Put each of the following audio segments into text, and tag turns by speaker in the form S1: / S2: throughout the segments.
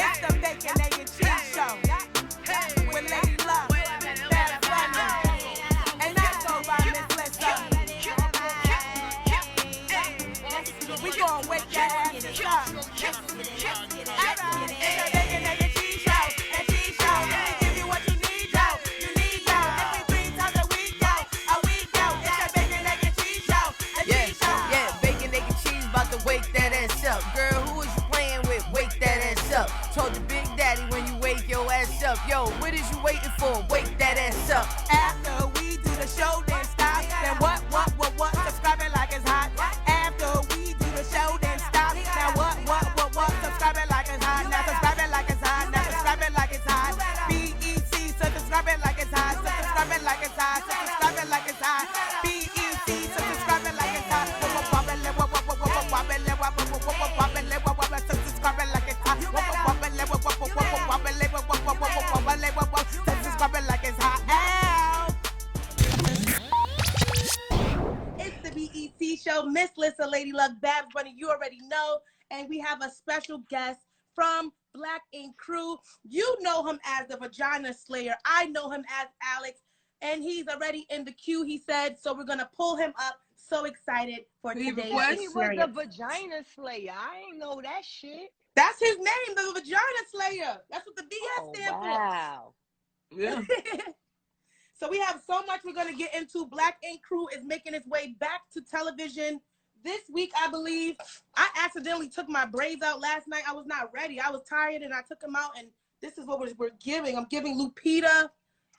S1: It's the bacon, egg, and cheese show with Lady Love, Bad Bunny, and I go by Miss Lissa. We gon' wake that ass up. Alright, it's the bacon, egg, and cheese show, and cheese show. We give you what you need, yo. You need, yo. Every 3 times a week, yo. A week, yo. It's the bacon, egg, and cheese show, and cheese show.
S2: Yeah, bacon, egg, and cheese about to wake that ass up. Girl, who is you playing with? Wake that ass up. Told your big daddy when you wake your ass up. Yo, what is you waiting for? Wake that ass up.
S1: After we do the show, then stop. Then what? Subscribe it like it's hot. After we do the show, then stop. Now what? Subscribe it like it's hot. Now subscribe it like it's hot. Now subscribe it like it's hot. BEC, so subscribe it like it's hot. So subscribe it like it's hot. So subscribe it like it's hot. BEC, so subscribe it like it's hot. So subscribe it like it's hot. Subscribe it like it's hot. It's the BEC Show. Miss Lissa, Lady Luck, Babs Bunny, you already know. And we have a special guest from Black Ink Crew. You know him as the Vagina Slayer. I know him as Alex. And he's already in the queue, he said. So we're going to pull him up. So excited for today's experience.
S2: He was the Vagina Slayer. I ain't know that shit.
S1: That's his name, the Vagina Slayer. That's what the BS stands for.
S2: Wow. Yeah.
S1: So we have so much we're going to get into. Black Ink Crew is making its way back to television this week, I believe. I accidentally took my braids out last night. I was not ready. I was tired, and I took them out, and this is what we're giving. I'm giving Lupita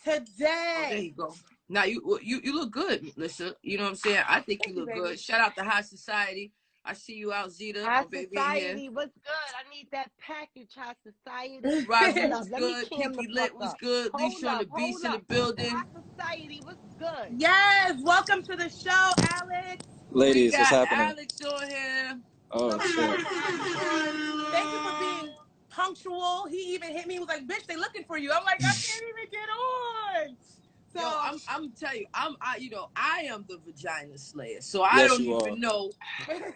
S1: today.
S2: Oh, there you go. Now, you look good, Lissa. You know what I'm saying? I think you look good. Shout out to High Society. I see you out, Zeta.
S3: High Society was good. I need that package, High Society.
S2: Roger was good. Pinky Lit was good. Leisha on the Beast in the building.
S3: High Society was good.
S1: Yes. Welcome to the show, Alex.
S4: Ladies, what's happening?
S2: Alex on here.
S4: Oh, shit.
S1: Thank you for being punctual. He even hit me. He was like, bitch, they looking for you. I'm like, I can't even get on. So
S2: yo, I'm telling you, I am the Vagina Slayer. So I don't even know.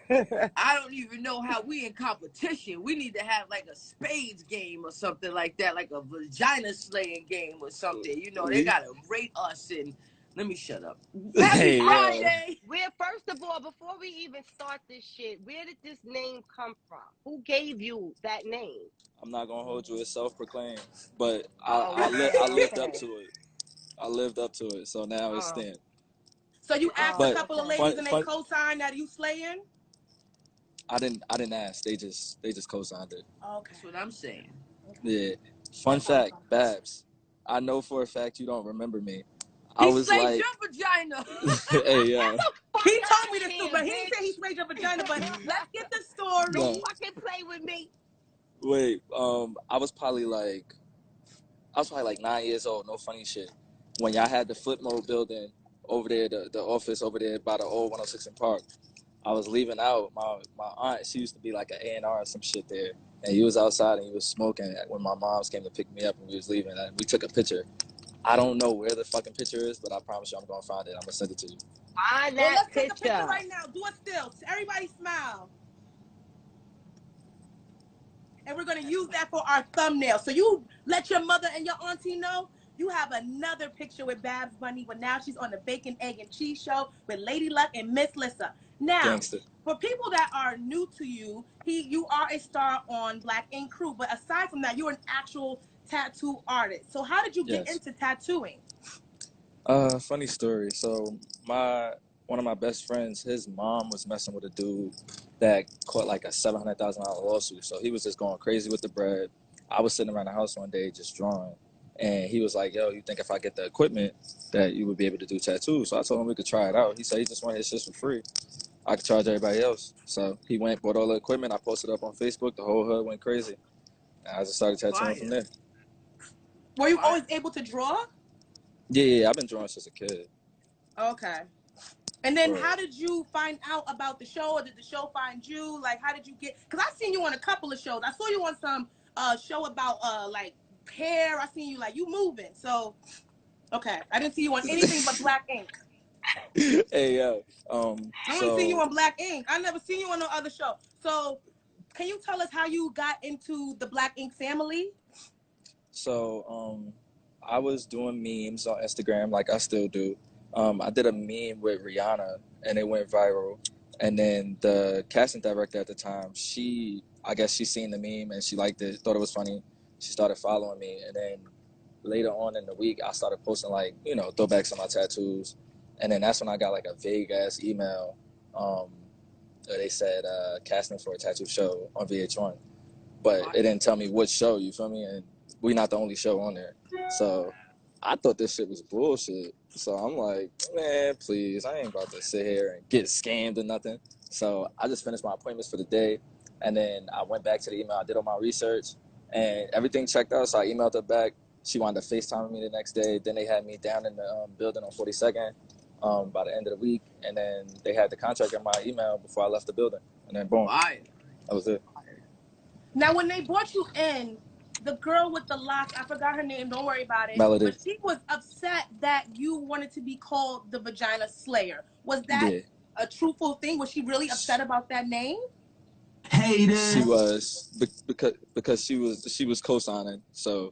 S2: I don't even know how we in competition. We need to have like a spades game or something like that, like a vagina slaying game or something. You know, they gotta rate us and let me shut up.
S4: Hey,
S3: Friday. Where, first of all, before we even start this shit, where did this name come from? Who gave you that name?
S4: I'm not gonna hold you. It's self-proclaimed, but I lived up to it. I lived up to it, so now it's stand.
S1: So you asked a couple of ladies and they co-signed that you slaying?
S4: I didn't ask. They just co-signed it.
S1: Okay.
S2: That's what I'm saying.
S4: Yeah. Fun fact, Babs. I know for a fact you don't remember me.
S2: I was like, your vagina.
S4: Hey, yeah.
S1: He told me this too, but he didn't say he sprayed your vagina. But let's get the story.
S3: Don't fucking play with me.
S4: Wait, I was probably like 9 years old. No funny shit. When y'all had the Foot Mode building over there, the office over there by the old 106 and Park, I was leaving out. My aunt, she used to be like an A&R or some shit there. And he was outside and he was smoking when my moms came to pick me up and we was leaving. And we took a picture. I don't know where the fucking picture is, but I promise you I'm going to find it. I'm going to send it to you.
S3: Find
S1: that
S3: let's
S1: take a picture right now. Do a still. Everybody smile. And we're going to use that for our thumbnail. So you let your mother and your auntie know you have another picture with Babs Bunny, but now she's on the Bacon, Egg, and Cheese Show with Lady Luck and Miss Lissa. Now,
S4: Gangster.
S1: For people that are new to you, you are a star on Black Ink Crew, but aside from that, you're an actual tattoo artist. So how did you get into tattooing?
S4: Funny story. So one of my best friends, his mom was messing with a dude that caught like a $700,000 lawsuit. So he was just going crazy with the bread. I was sitting around the house one day just drawing. And he was like, yo, you think if I get the equipment that you would be able to do tattoos? So I told him we could try it out. He said he just wanted his shit for free. I could charge everybody else. So he went, bought all the equipment. I posted up on Facebook. The whole hood went crazy. And I just started tattooing from there.
S1: Were you always able to draw?
S4: Yeah, I've been drawing since a kid.
S1: Okay. And then how did you find out about the show, or did the show find you? Like, how did you get, because I've seen you on a couple of shows. I saw you on some show about like hair. I seen you like you moving. So, okay. I didn't see you on anything but Black Ink.
S4: Hey, yo.
S1: I only seen you on Black Ink. I never seen you on no other show. So
S5: can you tell us how you got into the Black Ink family?
S4: So, I was doing memes on Instagram, like I still do. I did a meme with Rihanna, and it went viral. And then the casting director at the time, I guess she seen the meme and she liked it, thought it was funny. She started following me, and then later on in the week, I started posting like, throwbacks of my tattoos. And then that's when I got like a vague ass email. They said casting for a tattoo show on VH1, but it didn't tell me what show. You feel me? And we're not the only show on there, so I thought this shit was bullshit. So I'm like, man, please, I ain't about to sit here and get scammed or nothing. So I just finished my appointments for the day, and then I went back to the email. I did all my research, and everything checked out. So I emailed her back. She wanted to FaceTime me the next day. Then they had me down in the building on 42nd by the end of the week, and then they had the contract in my email before I left the building, and then boom, that was it.
S5: Now, when they brought you in, the girl with the locks, I forgot her name, don't worry about it.
S4: Melody.
S5: But she was upset that you wanted to be called the Vagina Slayer. Was that a truthful thing? Was she really upset about that name?
S4: Haters. She was, because she was co-signing. So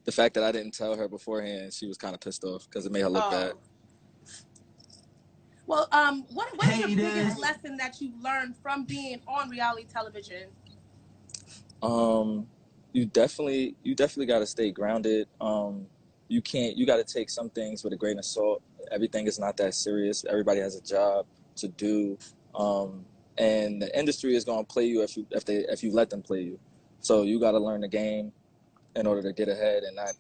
S4: the fact that I didn't tell her beforehand, she was kind of pissed off because it made her look bad.
S5: Well, what is your biggest lesson that you learned from being on reality television?
S4: You definitely got to stay grounded. You got to take some things with a grain of salt. Everything is not that serious. Everybody has a job to do. And the industry is going to play you if you let them play you. So you got to learn the game in order to get ahead and not,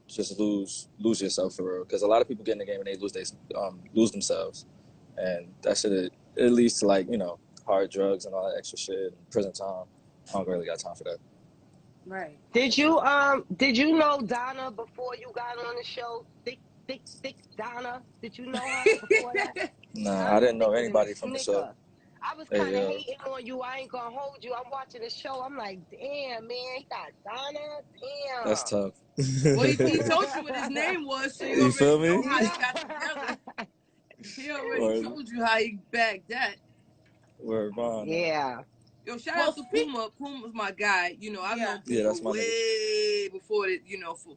S4: just lose yourself for real. Because a lot of people get in the game and they lose themselves. And that shit, it leads to like, hard drugs and all that extra shit and prison time. I don't really got time for that.
S3: Right. Did you know Donna before you got on the show? Thick Donna. Did you know her before that?
S4: Nah, I didn't know anybody from the show.
S3: I was kind of hating on you. I ain't gonna hold you. I'm watching the show. I'm like, damn, man, he got Donna. Damn.
S4: That's tough.
S2: Well, he told you what his name was, so you
S4: feel
S2: already
S4: me?
S2: know how he got together. He already told you how he bagged that.
S4: Word bond.
S3: Yeah.
S2: Yo, shout out to Puma. Puma's my guy. I've known Puma way before it.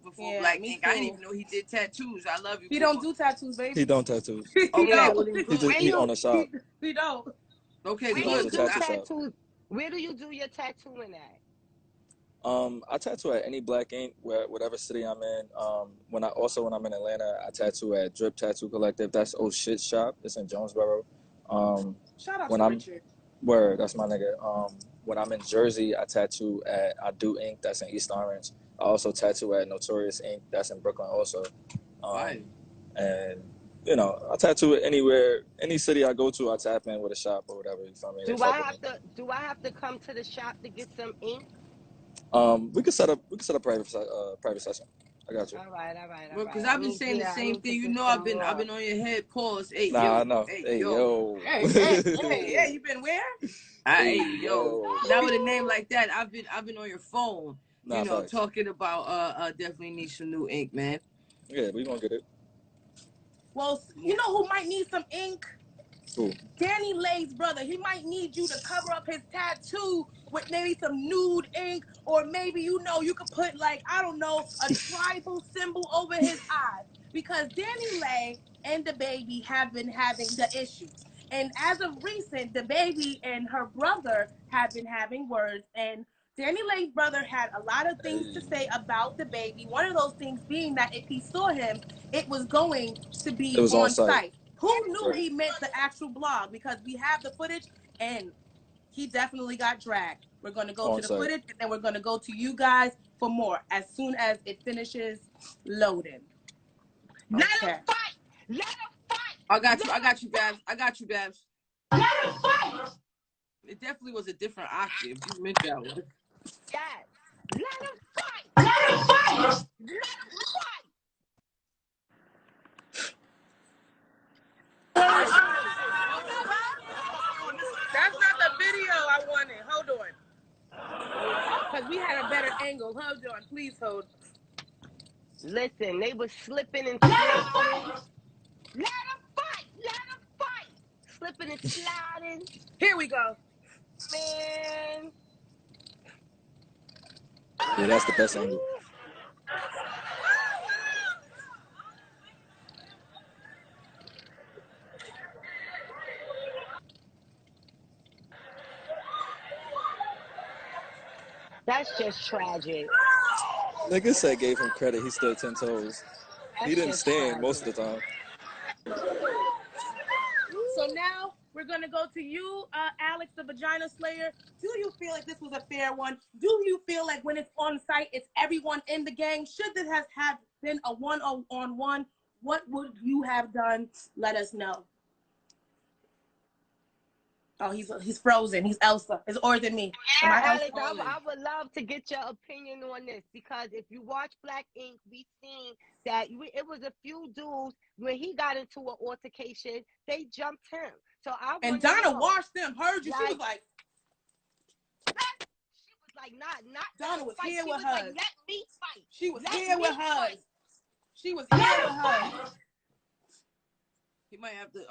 S2: Before Black Ink. I didn't even know he did tattoos. I love you.
S5: He don't do tattoos, baby.
S4: He don't tattoos.
S2: Okay,
S4: he own a shop.
S5: He don't.
S2: Okay,
S3: Where do you do your tattooing at?
S4: I tattoo at any Black Ink, whatever city I'm in. When I'm in Atlanta, I tattoo at Drip Tattoo Collective. That's Oh Shit Shop. It's in Jonesboro.
S5: Shout out to Richard.
S4: Word, that's my nigga. When I'm in Jersey, I tattoo at I Do Ink. That's in East Orange. I also tattoo at Notorious Ink. That's in Brooklyn also. And I tattoo it anywhere, any city I go to. I tap in with a shop or whatever. You feel me?
S3: Do I have to come to the shop to get some ink?
S4: We could set up private session. I got you.
S3: All right.
S2: Well, because I've been saying the same thing. I've been on your head. Pause. Hey,
S4: nah,
S2: yo.
S4: I know.
S2: Hey, yo.
S5: Hey, you been where?
S2: Hey, yo. Now with a name like that, I've been on your phone.
S4: Facts.
S2: Talking about definitely need some new ink, man.
S4: Yeah, we gonna get it.
S5: Well, you know who might need some ink?
S4: Who?
S5: DaniLeigh's brother. He might need you to cover up his tattoo with maybe some nude ink, or maybe you could put a tribal symbol over his eyes, because DaniLeigh and DaBaby have been having the issues. And as of recent, DaBaby and her brother have been having words, and DaniLeigh's brother had a lot of things to say about DaBaby. One of those things being that if he saw him, it was going to be on site. Who knew he meant the actual blog? Because we have the footage, and he definitely got dragged. We're going to go to the footage, and then we're going to go to you guys for more as soon as it finishes loading.
S3: Let him fight! Let him fight!
S2: I got you, Babs.
S3: Let him fight!
S2: It definitely was a different octave. You meant that one.
S3: Yes. Let him fight! Let him fight! Let him fight!
S5: That's not the video I wanted. Hold on. Because we had a better angle. Hold on. Please hold.
S3: Listen, they were slipping and sliding. Let them fight! Let them fight! Slipping and sliding.
S5: Here we go.
S3: Man.
S4: Yeah, that's the best angle.
S3: That's just tragic.
S4: Nigga said gave him credit. He stood 10 toes. He didn't stand most of the time.
S5: So now we're going to go to you, Alex, the Vagina Slayer. Do you feel like this was a fair one? Do you feel like when it's on site, it's everyone in the gang? Should this have been a one-on-one? What would you have done? Let us know. Oh, he's frozen. He's Elsa. It's or than me.
S3: Yeah, Alex, I would love to get your opinion on this, because if you watch Black Ink, we seen that it was a few dudes when he got into an altercation, they jumped him. So
S5: and Donna watched them. Heard you.
S3: Like,
S5: she was like,
S3: not.
S5: Donna was here with
S3: her.
S5: hers.
S3: Like, let me fight.
S5: She was here with hers. She was here with hers.
S2: He might have to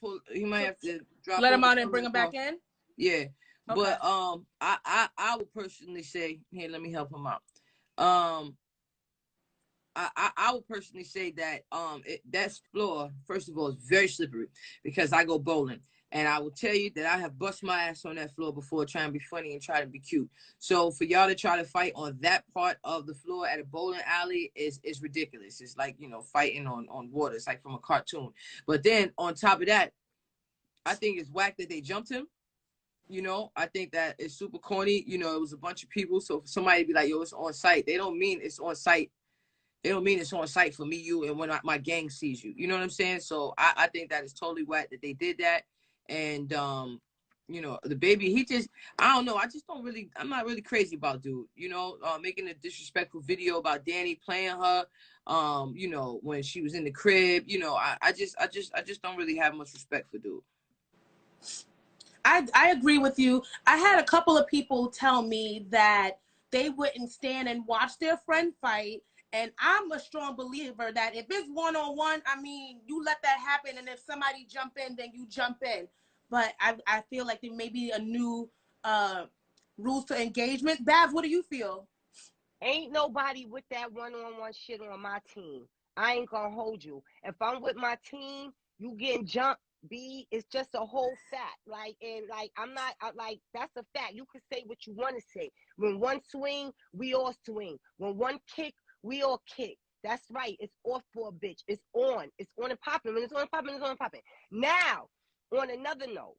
S2: pull. He might have to drop.
S5: Let him out and bring him back in.
S2: Yeah,
S5: okay.
S2: But I would personally say, here, let me help him out. I would personally say that that floor, first of all, is very slippery because I go bowling. And I will tell you that I have bust my ass on that floor before trying to be funny and try to be cute. So for y'all to try to fight on that part of the floor at a bowling alley is ridiculous. It's like, you know, fighting on water. It's like from a cartoon. But then on top of that, I think it's whack that they jumped him. You know, I think that it's super corny. You know, it was a bunch of people. So for somebody to be like, yo, it's on site. They don't mean it's on site. They don't mean it's on site for me, you, and when my gang sees you. You know what I'm saying? So I think that is totally whack that they did that. And, you know, DaBaby, he just, I don't know. I just don't really, I'm not really crazy about dude, you know, making a disrespectful video about Danny playing her, you know, when she was in the crib, you know, I just don't really have much respect for dude.
S5: I agree with you. I had a couple of people tell me that they wouldn't stand and watch their friend fight. And I'm a strong believer that if it's one-on-one, I mean, you let that happen. And if somebody jump in, then you jump in. But I feel like there may be a new rules to engagement. Babs, what do you feel?
S3: Ain't nobody with that one-on-one shit on my team. I ain't gonna hold you. If I'm with my team, you getting jumped, B, it's just a whole fact. Like, and like, like, that's a fact. You can say what you want to say. When one swing, we all swing. When one kick, we all kick. That's right. It's off for a bitch. It's on. It's on and popping. When it's on and popping, it's on and popping. Now, on another note,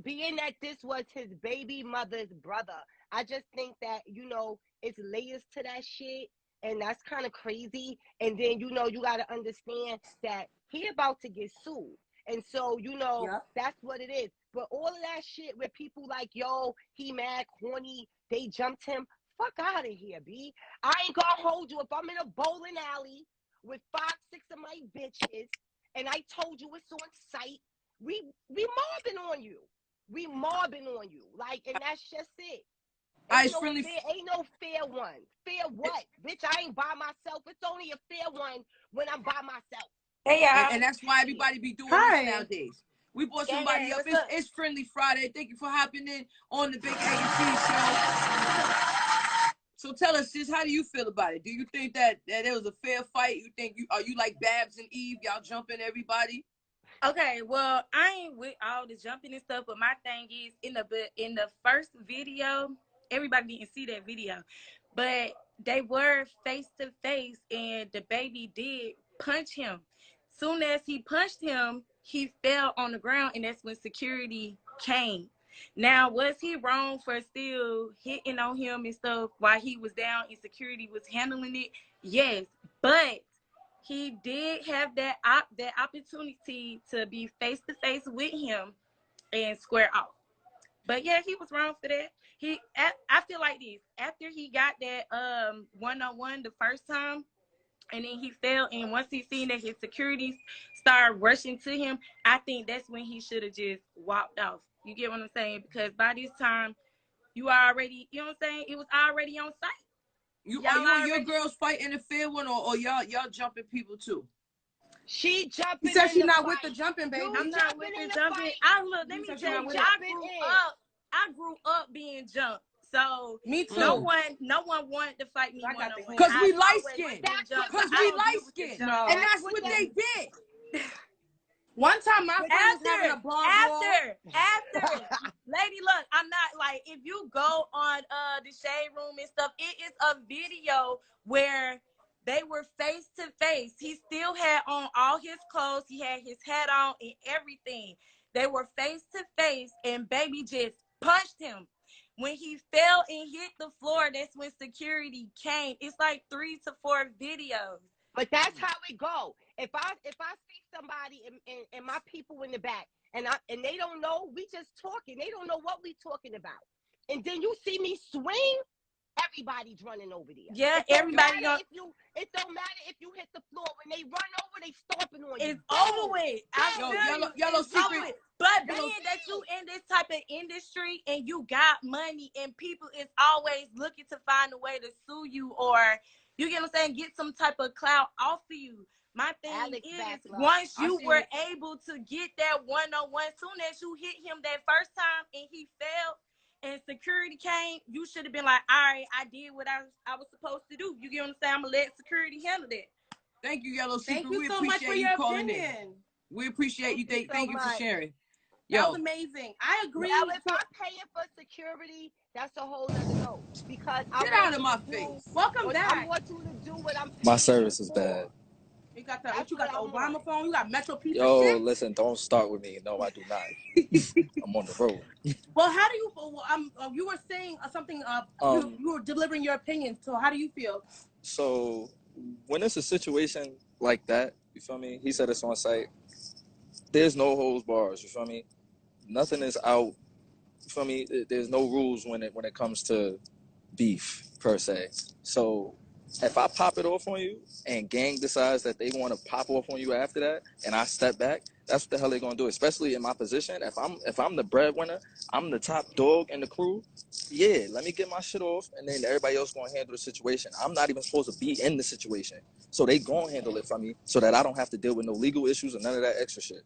S3: being that this was his baby mother's brother, I just think that, you know, it's layers to that shit. And that's kind of crazy. And then, you know, you got to understand that he about to get sued. And so, you know, that's what it is. But all of that shit where people like, yo, he mad, corny, they jumped him. Fuck out of here, B. I ain't gonna hold you. If I'm in a bowling alley with 5, 6 of my bitches, and I told you it's on site, we mobbing on you. We mobbing on you. Like, and that's just it. Ain't no fair one. Fair what? Bitch, I ain't by myself. It's only a fair one when I'm by myself.
S5: Hey, y'all.
S2: And that's why everybody be doing this nowadays. We brought somebody up. It's Friendly Friday. Thank you for hopping in on the BEC Show. So tell us, sis, how do you feel about it? Do you think that it was a fair fight? You think are you like Babs and Eve? Y'all jumping everybody?
S6: Okay, well, I ain't with all the jumping and stuff, but my thing is in the first video, everybody didn't see that video, but they were face to face, and DaBaby did punch him. Soon as he punched him, he fell on the ground, and that's when security came. Now, was he wrong for still hitting on him and stuff while he was down and security was handling it? Yes, but he did have that opportunity to be face to face with him and square off. But yeah, he was wrong for that. I feel like this. After he got that one-on-one the first time, and then he fell, and once he seen that his security started rushing to him, I think that's when he should have just walked off. You get what I'm saying? Because by this time, you already, you know what I'm saying? It was already on site.
S2: Your girls fighting a fair one, or y'all jumping people too?
S3: She jumping.
S5: He said she's not with the jumping, baby.
S6: I'm not with the jumping. Let me tell you, I grew up being jumped. So
S5: me too.
S6: No one wanted to fight me one-on-one.
S2: Because we light skinned.
S6: Because
S2: we light skinned.
S5: No.
S2: And that's what they did.
S5: One time my friend was having a blonde
S6: after lady, look, I'm not like, if you go on the shade room and stuff, it is a video where they were face to face. He still had on all his clothes, he had his hat on and everything. They were face to face, and baby just punched him. When he fell and hit the floor, that's when security came. It's like 3 to 4 videos.
S3: But that's how it go. If I see somebody and my people in the back and they don't know, we just talking. They don't know what we talking about. And then you see me swing, everybody's running over there.
S6: Yeah,
S3: it
S6: everybody.
S3: It don't matter if you hit the floor. When they run over, they stomping on you.
S6: It's over with.
S2: Yellow secret.
S6: But being that you in this type of industry and you got money and people is always looking to find a way to sue you, or you get what I'm saying, get some type of clout off of you. My thing is, once you were able to get that one-on-one, soon as you hit him that first time and he fell and security came, you should have been like, all right, I did what I was supposed to do. You get what I'm saying? I'm going to let security handle that.
S2: Thank you, Yellow Secret.
S5: Thank you so much for your opinion.
S2: We appreciate you. Thank you for sharing.
S5: That was amazing. I agree.
S3: Now, if I'm paying for security, that's a whole other note. Because
S2: get out of my face.
S5: Welcome back.
S3: I want you to do what I'm.
S4: My service is bad.
S5: You got the Obama phone. You got Metro Pizza.
S4: Yo, listen, don't start with me. No, I do not. I'm on the road.
S5: Well, how do you? You were saying something. You were delivering your opinion. So how do you feel?
S4: So when it's a situation like that, you feel me? He said it's on site. There's no holds bars. You feel me? Nothing is out. You feel me? There's no rules when it comes to beef per se. So if I pop it off on you and gang decides that they want to pop off on you after that, and I step back, that's what the hell they're gonna do. Especially in my position, if I'm the breadwinner, I'm the top dog in the crew. Yeah, let me get my shit off, and then everybody else gonna handle the situation. I'm not even supposed to be in the situation, so they gonna handle it for me, so that I don't have to deal with no legal issues or none of that extra shit.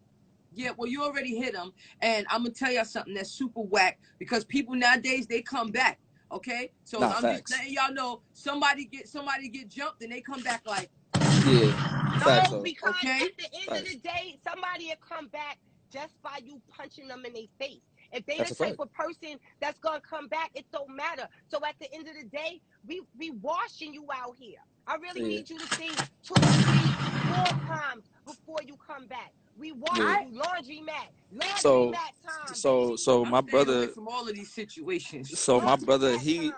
S2: Yeah, well, you already hit him, and I'm gonna tell y'all something that's super whack, because people nowadays, they come back. Okay, so I'm just letting y'all know, somebody get jumped and they come back like,
S3: no, because at the end of the day, somebody will come back just by you punching them in their face. If they the type of person that's gonna come back, it don't matter. So at the end of the day, we washing you out here. I really need you to think 2, 3, 4 times before you come back. We wash you, laundry mat time.
S4: So my brother
S2: from all of these situations.
S4: So my brother he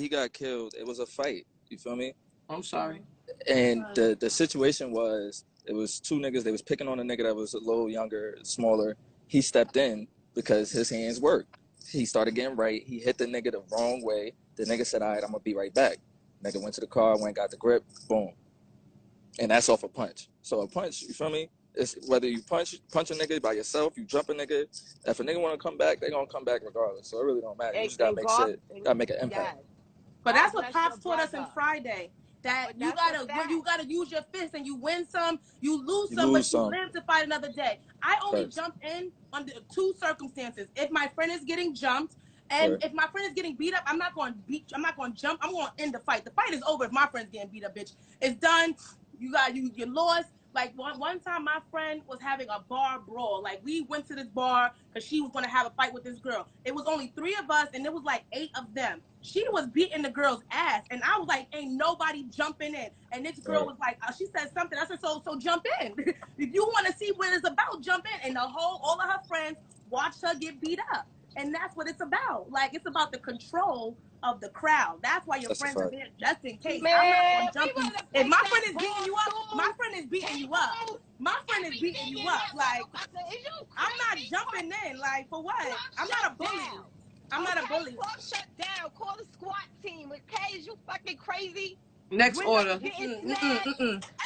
S4: got killed. It was a fight. You feel me?
S2: I'm sorry.
S4: And the situation was, it was 2 niggas. They was picking on a nigga that was a little younger, smaller. He stepped in because his hands worked. He started getting right. He hit the nigga the wrong way. The nigga said, all right, I'm gonna be right back. Nigga went to the car, went, got the grip, boom. And that's off a punch. So a punch, you feel me? It's whether you punch a nigga by yourself, you jump a nigga. If a nigga want to come back, they gonna come back regardless. So it really don't matter. You just gotta make shit. Gotta make an impact.
S5: But that's what Pops taught us in Friday. That you gotta use your fist, and you win some, you lose some, but you live to fight another day. I only jump in under 2 circumstances. If my friend is getting jumped, and if my friend is getting beat up, I'm not going to jump. I'm going to end the fight. The fight is over if my friend's getting beat up, bitch. It's done. You lost. Like one time my friend was having a bar brawl. Like we went to this bar because she was going to have a fight with this girl. It was only 3 of us and it was like 8 of them. She was beating the girl's ass and I was like, ain't nobody jumping in. And this girl was like, she said something. I said, so jump in. If you want to see what it's about, jump in. And all of her friends watched her get beat up. And that's what it's about. Like, it's about the control of the crowd. That's why your friends are there, just in case.
S3: Man,
S5: I'm not going to jump you. If my friend is beating you up, my friend is beating you up. My friend is beating you up. Like, I'm not jumping in. Like, for what? I'm not a bully. I'm not a bully.
S3: Club shut down. Call the SWAT team. Okay, is you fucking crazy?
S2: Next order.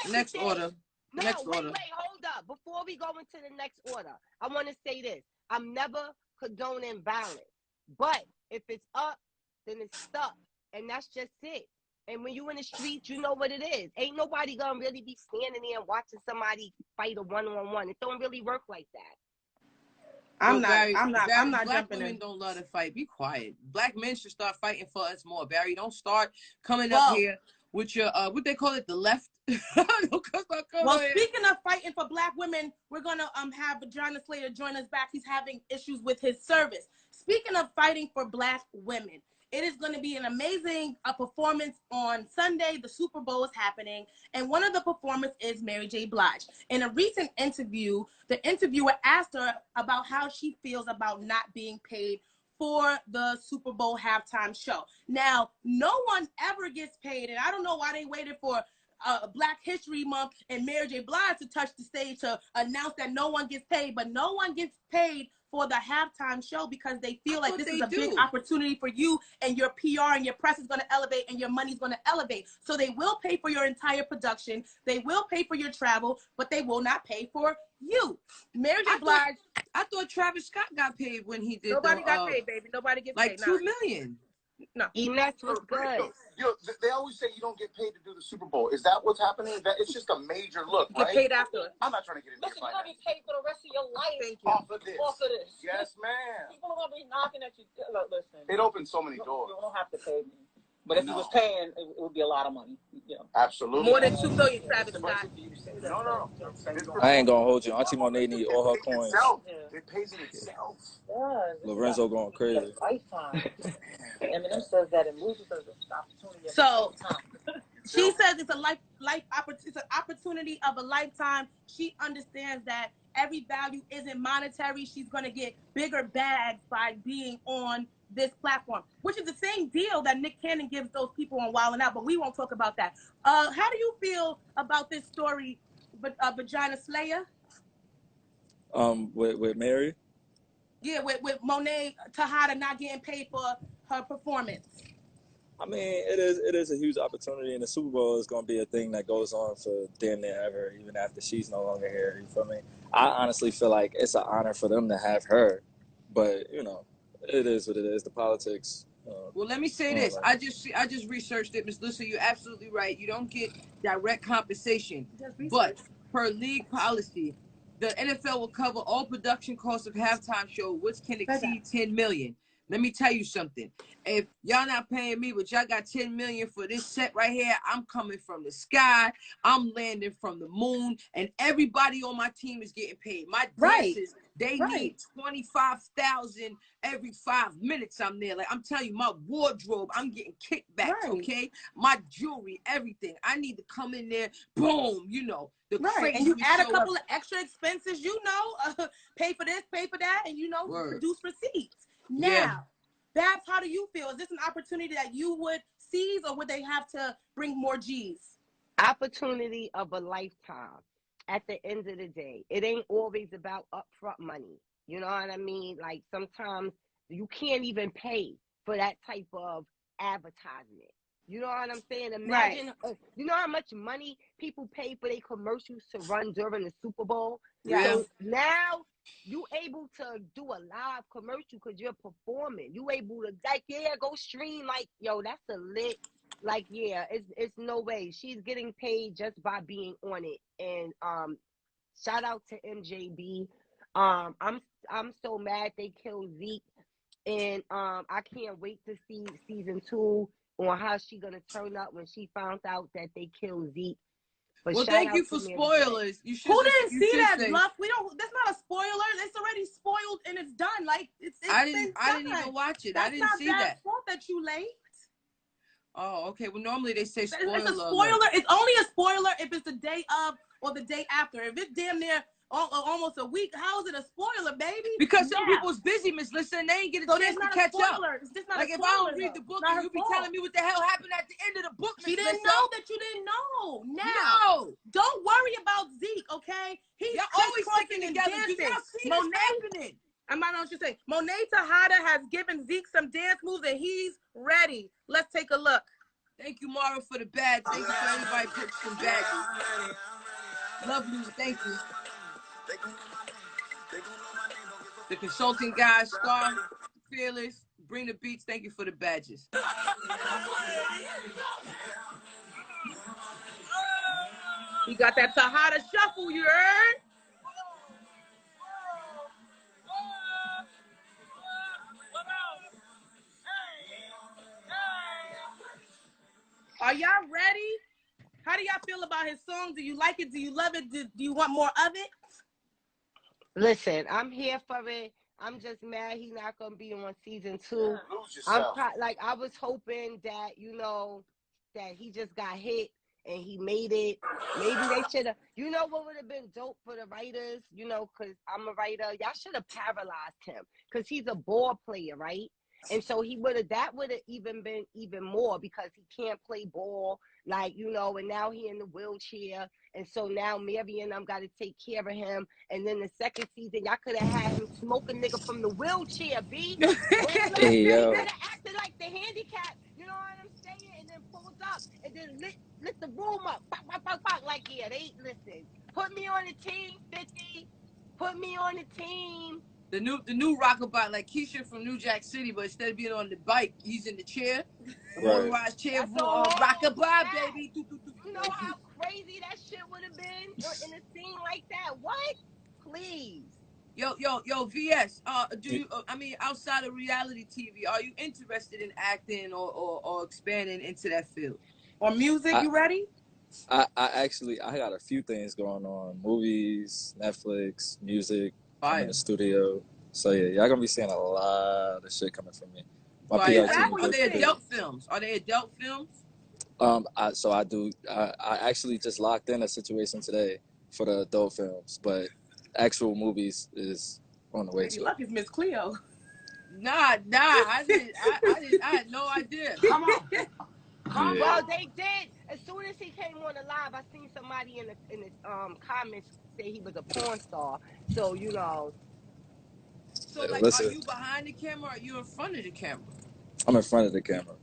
S3: Next order.
S2: Next order.
S3: Wait, hold up. Before we go into the next order, I want to say this. I'm never condoning violence. But if it's up, then it's stuck. And that's just it. And when you in the streets, you know what it is. Ain't nobody gonna really be standing there and watching somebody fight a one-on-one. It don't really work like that.
S5: I'm
S2: Barry,
S5: not
S2: black
S5: jumping
S2: women
S5: in.
S2: don't love to fight. Be quiet. Black men should start fighting for us more. Barry, don't start coming up here with your what they call it, the left.
S5: Well, speaking of fighting for black women, we're gonna have Vagina Slayer join us back. He's having issues with his service. Speaking of fighting for black women, it is going to be an amazing performance on Sunday. The Super Bowl is happening, and one of the performers is Mary J. Blige. In a recent interview, the interviewer asked her about how she feels about not being paid for the Super Bowl halftime show. Now, no one ever gets paid, and I don't know why they waited for Black History Month and Mary J. Blige to touch the stage to announce that no one gets paid, but no one gets paid for the halftime show because they feel like this is a big opportunity for you, and your PR and your press is going to elevate and your money's going to elevate. So they will pay for your entire production. They will pay for your travel, but they will not pay for you. Mary J. Blige.
S2: I thought Travis Scott got paid when he did.
S5: Nobody got paid, baby. Nobody gets
S2: like
S5: paid.
S2: $2 million.
S3: No. Ines was good.
S7: They always say you don't get paid to do the Super Bowl. Is that what's happening? That it's just a major look, right?
S5: Get paid after.
S7: I'm not trying to get into
S8: Listen, you're going to be paid for the rest of your life
S7: off of this.
S8: Yes,
S7: ma'am.
S8: People are going to be knocking at you. Look, listen.
S7: It opens so many doors.
S8: You don't have to pay me. But if you was paying, it would be a lot of money. You know.
S7: Absolutely.
S5: More than $2 million, Travis Scott.
S7: No.
S4: I ain't gonna hold you. Auntie Monet need all her coins.
S7: It pays in itself.
S8: Yeah,
S4: Lorenzo going crazy.
S8: Lifetime. Eminem says that in movies.
S5: So she says it's it's an opportunity of a lifetime. She understands that every value isn't monetary. She's gonna get bigger bags by being on this platform, which is the same deal that Nick Cannon gives those people on Wild 'N Out, but we won't talk about that. How do you feel about this story, Vagina Slayer?
S4: With Mary?
S5: Yeah, with Monet Tejada not getting paid for her performance.
S4: I mean, it is a huge opportunity, and the Super Bowl is going to be a thing that goes on for damn near ever, even after she's no longer here. You feel me? I honestly feel like it's an honor for them to have her, but you know, it is what it is. The politics.
S2: Well, let me say this. I just researched it, Miss Lissa. You're absolutely right. You don't get direct compensation, but per league policy, the NFL will cover all production costs of halftime show, which can exceed $10 million. Let me tell you something. If y'all not paying me, but y'all got $10 million for this set right here, I'm coming from the sky. I'm landing from the moon, and everybody on my team is getting paid. My dancers, they need $25,000 every 5 minutes. I'm there. Like I'm telling you, my wardrobe, I'm getting kickbacks. Okay, my jewelry, everything. I need to come in there. Boom, you know.
S5: And you add a couple of extra expenses, you know, pay for this, pay for that, and you know, produce receipts. Now, Babs, how do you feel? Is this an opportunity that you would seize, or would they have to bring more G's?
S3: Opportunity of a lifetime. At the end of the day, it ain't always about upfront money. You know what I mean? Like sometimes you can't even pay for that type of advertisement. You know what I'm saying? Imagine, you know how much money people pay for their commercials to run during the Super Bowl?
S2: Yeah.
S3: So now you able to do a live commercial because you're performing. You able to, like, go stream. Like, yo, that's a lit. Like, it's no way. She's getting paid just by being on it. And shout out to MJB. I'm so mad they killed Zeke. And I can't wait to see season 2 on how she gonna turn up when she found out that they killed Zeke. But
S2: well, thank you for spoilers. You should.
S5: Who didn't see that, Bluff? We don't. That's not a spoiler. It's already spoiled and it's done. Like it's
S2: I didn't even watch it. I didn't see that.
S5: That's not fault that you late.
S2: Oh, okay. Well, normally they say spoiler.
S5: It's a spoiler. It's only a spoiler if it's the day of or the day after. If it's damn near almost a week, how is it a spoiler, baby?
S2: Because some people's busy, Miss Lissa, and they ain't get a chance to catch up.
S5: It's just not
S2: like if I don't read the book, and you be telling me what the hell happened at the end of the book, Miss Lissa.
S5: She didn't know that you didn't know. Now,
S2: no.
S5: Don't worry about Zeke, okay? He's
S2: always sticking together.
S5: Do
S2: y'all see this happening?
S5: I'm not on what you say. Monet Tejada has given Zeke some dance moves, and he's ready. Let's take a look.
S2: Thank you, Mara, for the badge. Thank you for everybody putting some badges. Love you. Thank you. The consulting guys, Star, Fearless, Bring the Beats. Thank you for the badges.
S5: You got that Tejada shuffle, you heard? y'all ready? How do y'all feel about his song? Do you like it? Do you love it? Do you want more of it?
S3: Listen, I'm here for it. I'm just mad he's not gonna be on season 2.
S7: Lose yourself.
S3: I was hoping that, you know, that he just got hit and he made it. Maybe they should have, you know what would have been dope for the writers, you know, because I'm a writer. Y'all should have paralyzed him because he's a ball player, right? And so that would have even been even more because he can't play ball, like, you know, and now he in the wheelchair. And so now Mary and them got to take care of him. And then the second season, y'all could have had him smoke a nigga from the wheelchair, B.
S4: Hey, yo.
S3: He could have acted like the handicap, you know what I'm saying? And then pulled up and then lit the room up. Pop, pop, pop, pop. Like, yeah, they listen. Put me on the team, 50. Put me on the team.
S2: The new rockabye, like Keisha from New Jack City, but instead of being on the bike, he's in the chair. Motorized chair, rockabye, baby.
S3: You know how crazy that shit would have been in a scene like that? What? Please.
S2: Yo, VS. Do you? I mean, outside of reality TV, are you interested in acting or expanding into that field?
S5: Or music? You ready?
S4: I got a few things going on: movies, Netflix, music. I'm in the studio, so yeah, y'all gonna be seeing a lot of shit coming from me.
S2: Are they adult films? Are they adult films?
S4: I actually just locked in a situation today for the adult films, but actual movies is on the way.
S5: Maybe luck is Miss Cleo.
S2: Nah, I had no idea.
S3: Come on. Yeah. Well, they did. As soon as he came on the live, I seen somebody in the comments say he was a porn star. So, you know.
S2: So, like, are you behind the camera or are you in front of the camera?
S4: I'm in front of the camera.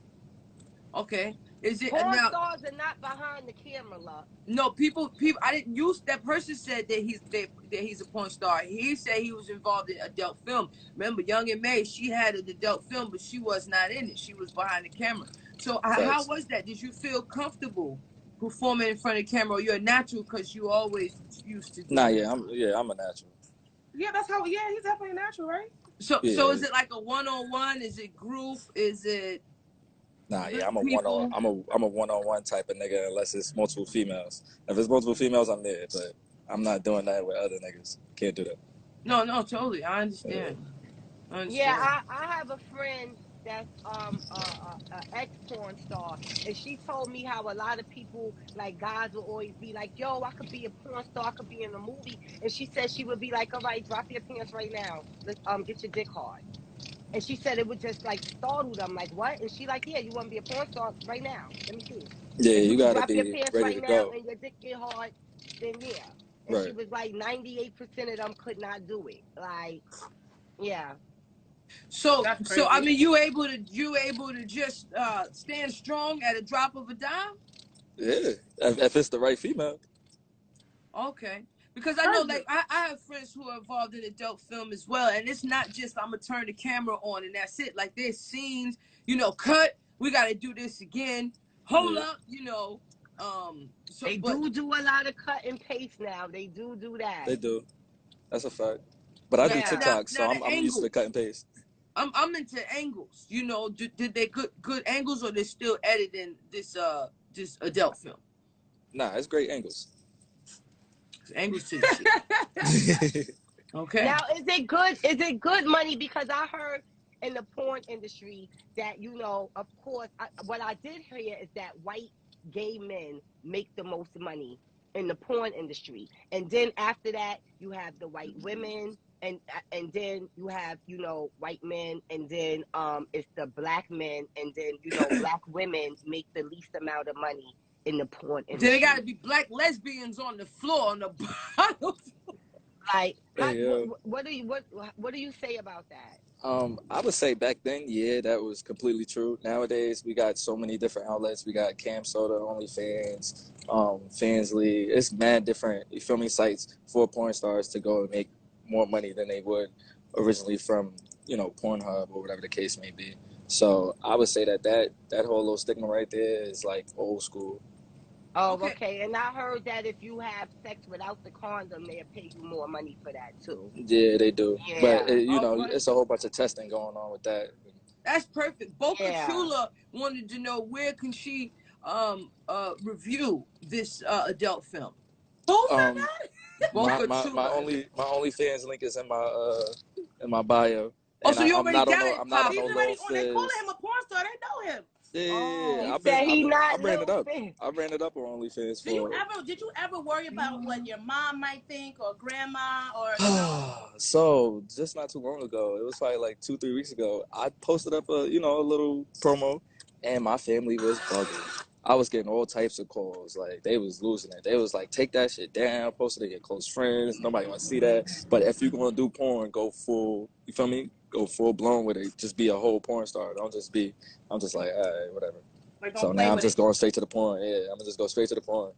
S2: Okay. Is it
S3: porn stars are not behind the camera, love?
S2: No, people. I didn't use that person said that he's a porn star. He said he was involved in adult film. Remember, Young and May, she had an adult film, but she was not in it. She was behind the camera. So how was that? Did you feel comfortable performing in front of the camera? Or you're a natural because you always used to do
S4: I'm a natural.
S5: Yeah, that's how. Yeah, he's definitely a natural, right?
S2: So is it like a one-on-one? Is it group? Is it?
S4: Nah, yeah, I'm a one-on-one type of nigga unless it's multiple females. If it's multiple females, I'm there, but I'm not doing that with other niggas. Can't do that.
S2: No, totally. I understand.
S3: Yeah, I have a friend that's ex-porn star, and she told me how a lot of people, like guys, will always be like, yo, I could be a porn star, I could be in a movie. And she said she would be like, all right, drop your pants right now. Let's get your dick hard. And she said it would just like startle them, like what? And she like, yeah, you want to be a porn star right now? Let me see.
S4: Yeah, you gotta
S3: drop
S4: be
S3: your pants
S4: ready
S3: right
S4: to
S3: now
S4: go.
S3: and your dick get hard, then yeah. And she was like, 98% of them could not do it. Like, yeah.
S2: So I mean, you able to just stand strong at a drop of a dime?
S4: Yeah, if it's the right female.
S2: Okay. Because I know, like, I have friends who are involved in adult film as well, and it's not just I'm gonna turn the camera on and that's it. Like, there's scenes, you know, cut. We got to do this again. Hold up, you know. So
S3: they do a lot of cut and paste now. They do that.
S4: They do. That's a fact. But I do TikTok, so I'm used to cut and paste.
S2: I'm into angles. You know, did they good angles or they still editing this adult film?
S4: Nah, it's great angles.
S2: Angles to the shit. Okay.
S3: Now, is it good money? Because I heard in the porn industry that, you know, of course, what I did hear is that white gay men make the most money in the porn industry, and then after that you have the white women, and then you have, you know, white men, and then it's the black men, and then, you know, black women make the least amount of money in the porn industry.
S2: Then they got to be black lesbians on the floor, on the bottom.
S3: Like, what do you say about that?
S4: I would say back then, yeah, that was completely true. Nowadays, we got so many different outlets. We got Cam Soda, OnlyFans, Fansly. It's mad different, you feel me, sites for porn stars to go and make more money than they would originally from, you know, Pornhub or whatever the case may be. So I would say that whole little stigma right there is like old school.
S3: Oh, okay. And I heard that if you have sex without the condom, they'll pay you more money for that too.
S4: Yeah, they do. Yeah. But you know, it's a whole bunch of testing going on with that.
S2: That's perfect. Boca Chula wanted to know where can she review this adult film?
S5: Who said that?
S4: My only fans link is in my bio.
S2: Oh, so you
S4: I'm
S2: already
S4: not
S2: got
S4: on
S2: it.
S4: no, I'm not on
S5: He's
S4: no
S5: already
S4: little
S5: on. They calling
S4: fizz.
S5: him a porn star. They know him.
S4: Yeah,
S3: He said he not
S4: I ran it
S3: Lil
S4: up.
S3: Fizz.
S4: I ran it up on OnlyFans for.
S5: Did you ever worry about what your mom might think or grandma or no?
S4: So just not too long ago, it was probably like 2-3 weeks ago, I posted up a little promo, and my family was bugging. I was getting all types of calls. Like, they was losing it. They was like, take that shit down, post it to your close friends. Nobody want to see that. But if you're going to do porn, go full, you feel me? Go full blown with it. Just be a whole porn star. I'm just like, all right, whatever.
S5: Like,
S4: So now I'm just going straight to the porn. Yeah, I'm going to just go straight to the porn.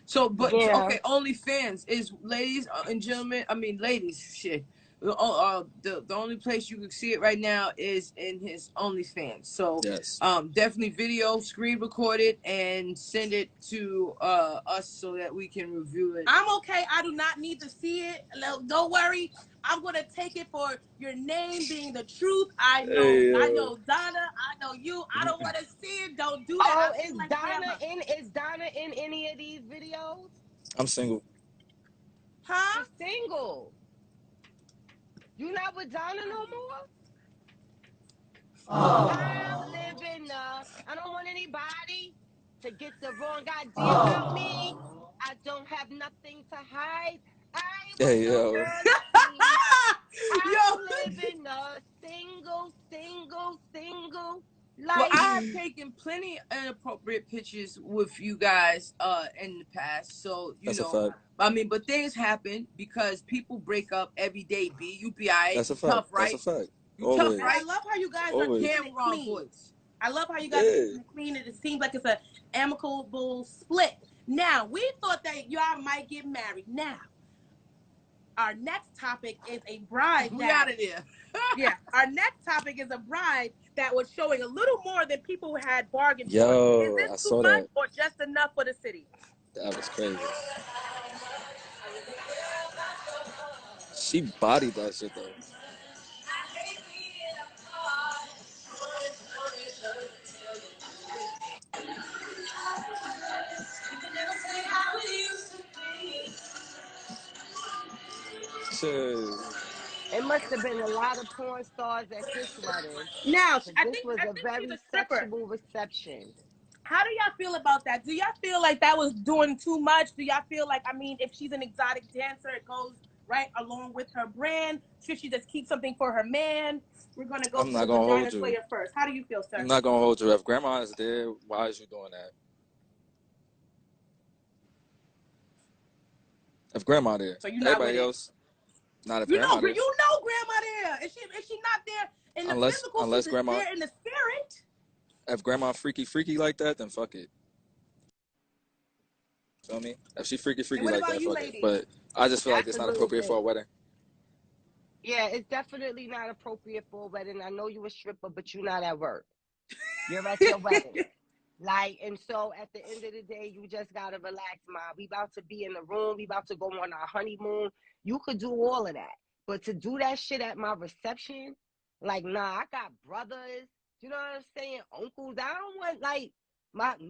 S2: So, but
S3: Yeah.
S2: okay, OnlyFans is, ladies and gentlemen. I mean, ladies, shit. The only place you can see it right now is in his OnlyFans. So,
S4: yes.
S2: Definitely video, screen record it, and send it to us so that we can review it.
S5: I'm okay. I do not need to see it. Don't worry. I'm gonna take it for your name being the truth. I know,
S4: Hey,
S5: I know Donna. I know you. I don't want to see it. Don't do that.
S3: Oh, is Donna in any of these videos?
S4: I'm single.
S5: Huh?
S3: She's single. You not with Donna no more? I'm living I don't want anybody to get the wrong idea about me. I don't have nothing to hide. I was
S4: Hey,
S3: so
S4: yo.
S3: girl. I'm living a single life.
S2: Well, I have taken plenty inappropriate pictures with you guys in the past, so
S4: That's a fact.
S2: I mean, but things happen because people break up every day. B, you be alright.
S4: That's a fact.
S2: Tough, right?
S4: That's a fact.
S2: You tough,
S4: Always.
S2: right?
S5: I love how you guys
S4: Always.
S5: are keeping it clean. I love how you guys are keeping it clean, and it seems like it's an amicable split. Now, we thought that y'all might get married. Now, our next topic is a bride.
S2: We out of there.
S5: Yeah, our next topic is a bride that was showing a little more than people had bargained for.
S4: Yo,
S5: Is
S4: I
S5: this
S4: saw
S5: too much
S4: that.
S5: or just enough for the city?
S4: That was crazy. She bodied that shit though. Shit.
S3: It must have been a lot of porn stars at this wedding.
S5: Now, I
S3: This
S5: think
S3: was a
S5: she's
S3: very
S5: a stripper.
S3: sexual reception.
S5: How do y'all feel about that? Do y'all feel like that was doing too much? Do y'all feel like, I mean, if she's an exotic dancer, it goes right along with her brand? Should she just keep something for her man? We're going to go to the vagina player first. How do you feel, sir?
S4: I'm not going to hold you. If grandma is there, why is you doing that? If grandma there.
S5: So you're not
S4: everybody
S5: with
S4: else, not if
S5: you
S4: grandma
S5: know,
S4: there.
S5: you know grandma there. Is she not there in the physical?
S4: Unless
S5: she's
S4: grandma,
S5: there in the spirit.
S4: If grandma freaky like that, then fuck it. Feel me? If she freaky like that, fuck it. But I just feel like it's not appropriate for a wedding.
S3: Yeah, it's definitely not appropriate for a wedding. I know you a stripper, but you're not at work. You're at your wedding. Like, and so at the end of the day, you just gotta relax, Mom. We about to be in the room. We about to go on our honeymoon. You could do all of that. But to do that shit at my reception, like, nah, I got brothers. You know what I'm saying? Uncles. I don't want, like,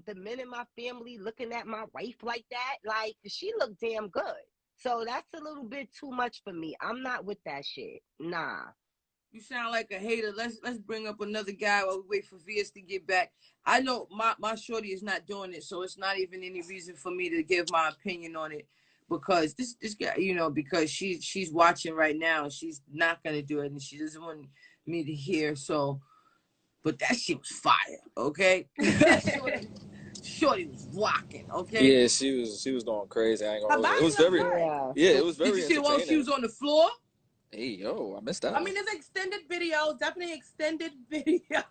S3: the men in my family looking at my wife like that. Like, she looked damn good. So that's a little bit too much for me. I'm not with that shit. Nah.
S2: You sound like a hater. Let's bring up another guy while we wait for VS to get back. I know my shorty is not doing it, so it's not even any reason for me to give my opinion on it, because this guy, you know, because she's watching right now and she's not gonna do it and she doesn't want me to hear. So, but that shit was fire, okay? Shorty was walking, okay?
S4: Yeah, she was going crazy. I ain't gonna hold
S5: Her
S4: it. It was very, it was very
S2: Did you see the one she was on the floor?
S4: Hey, yo, I missed that.
S5: I mean, it's extended video, definitely extended video.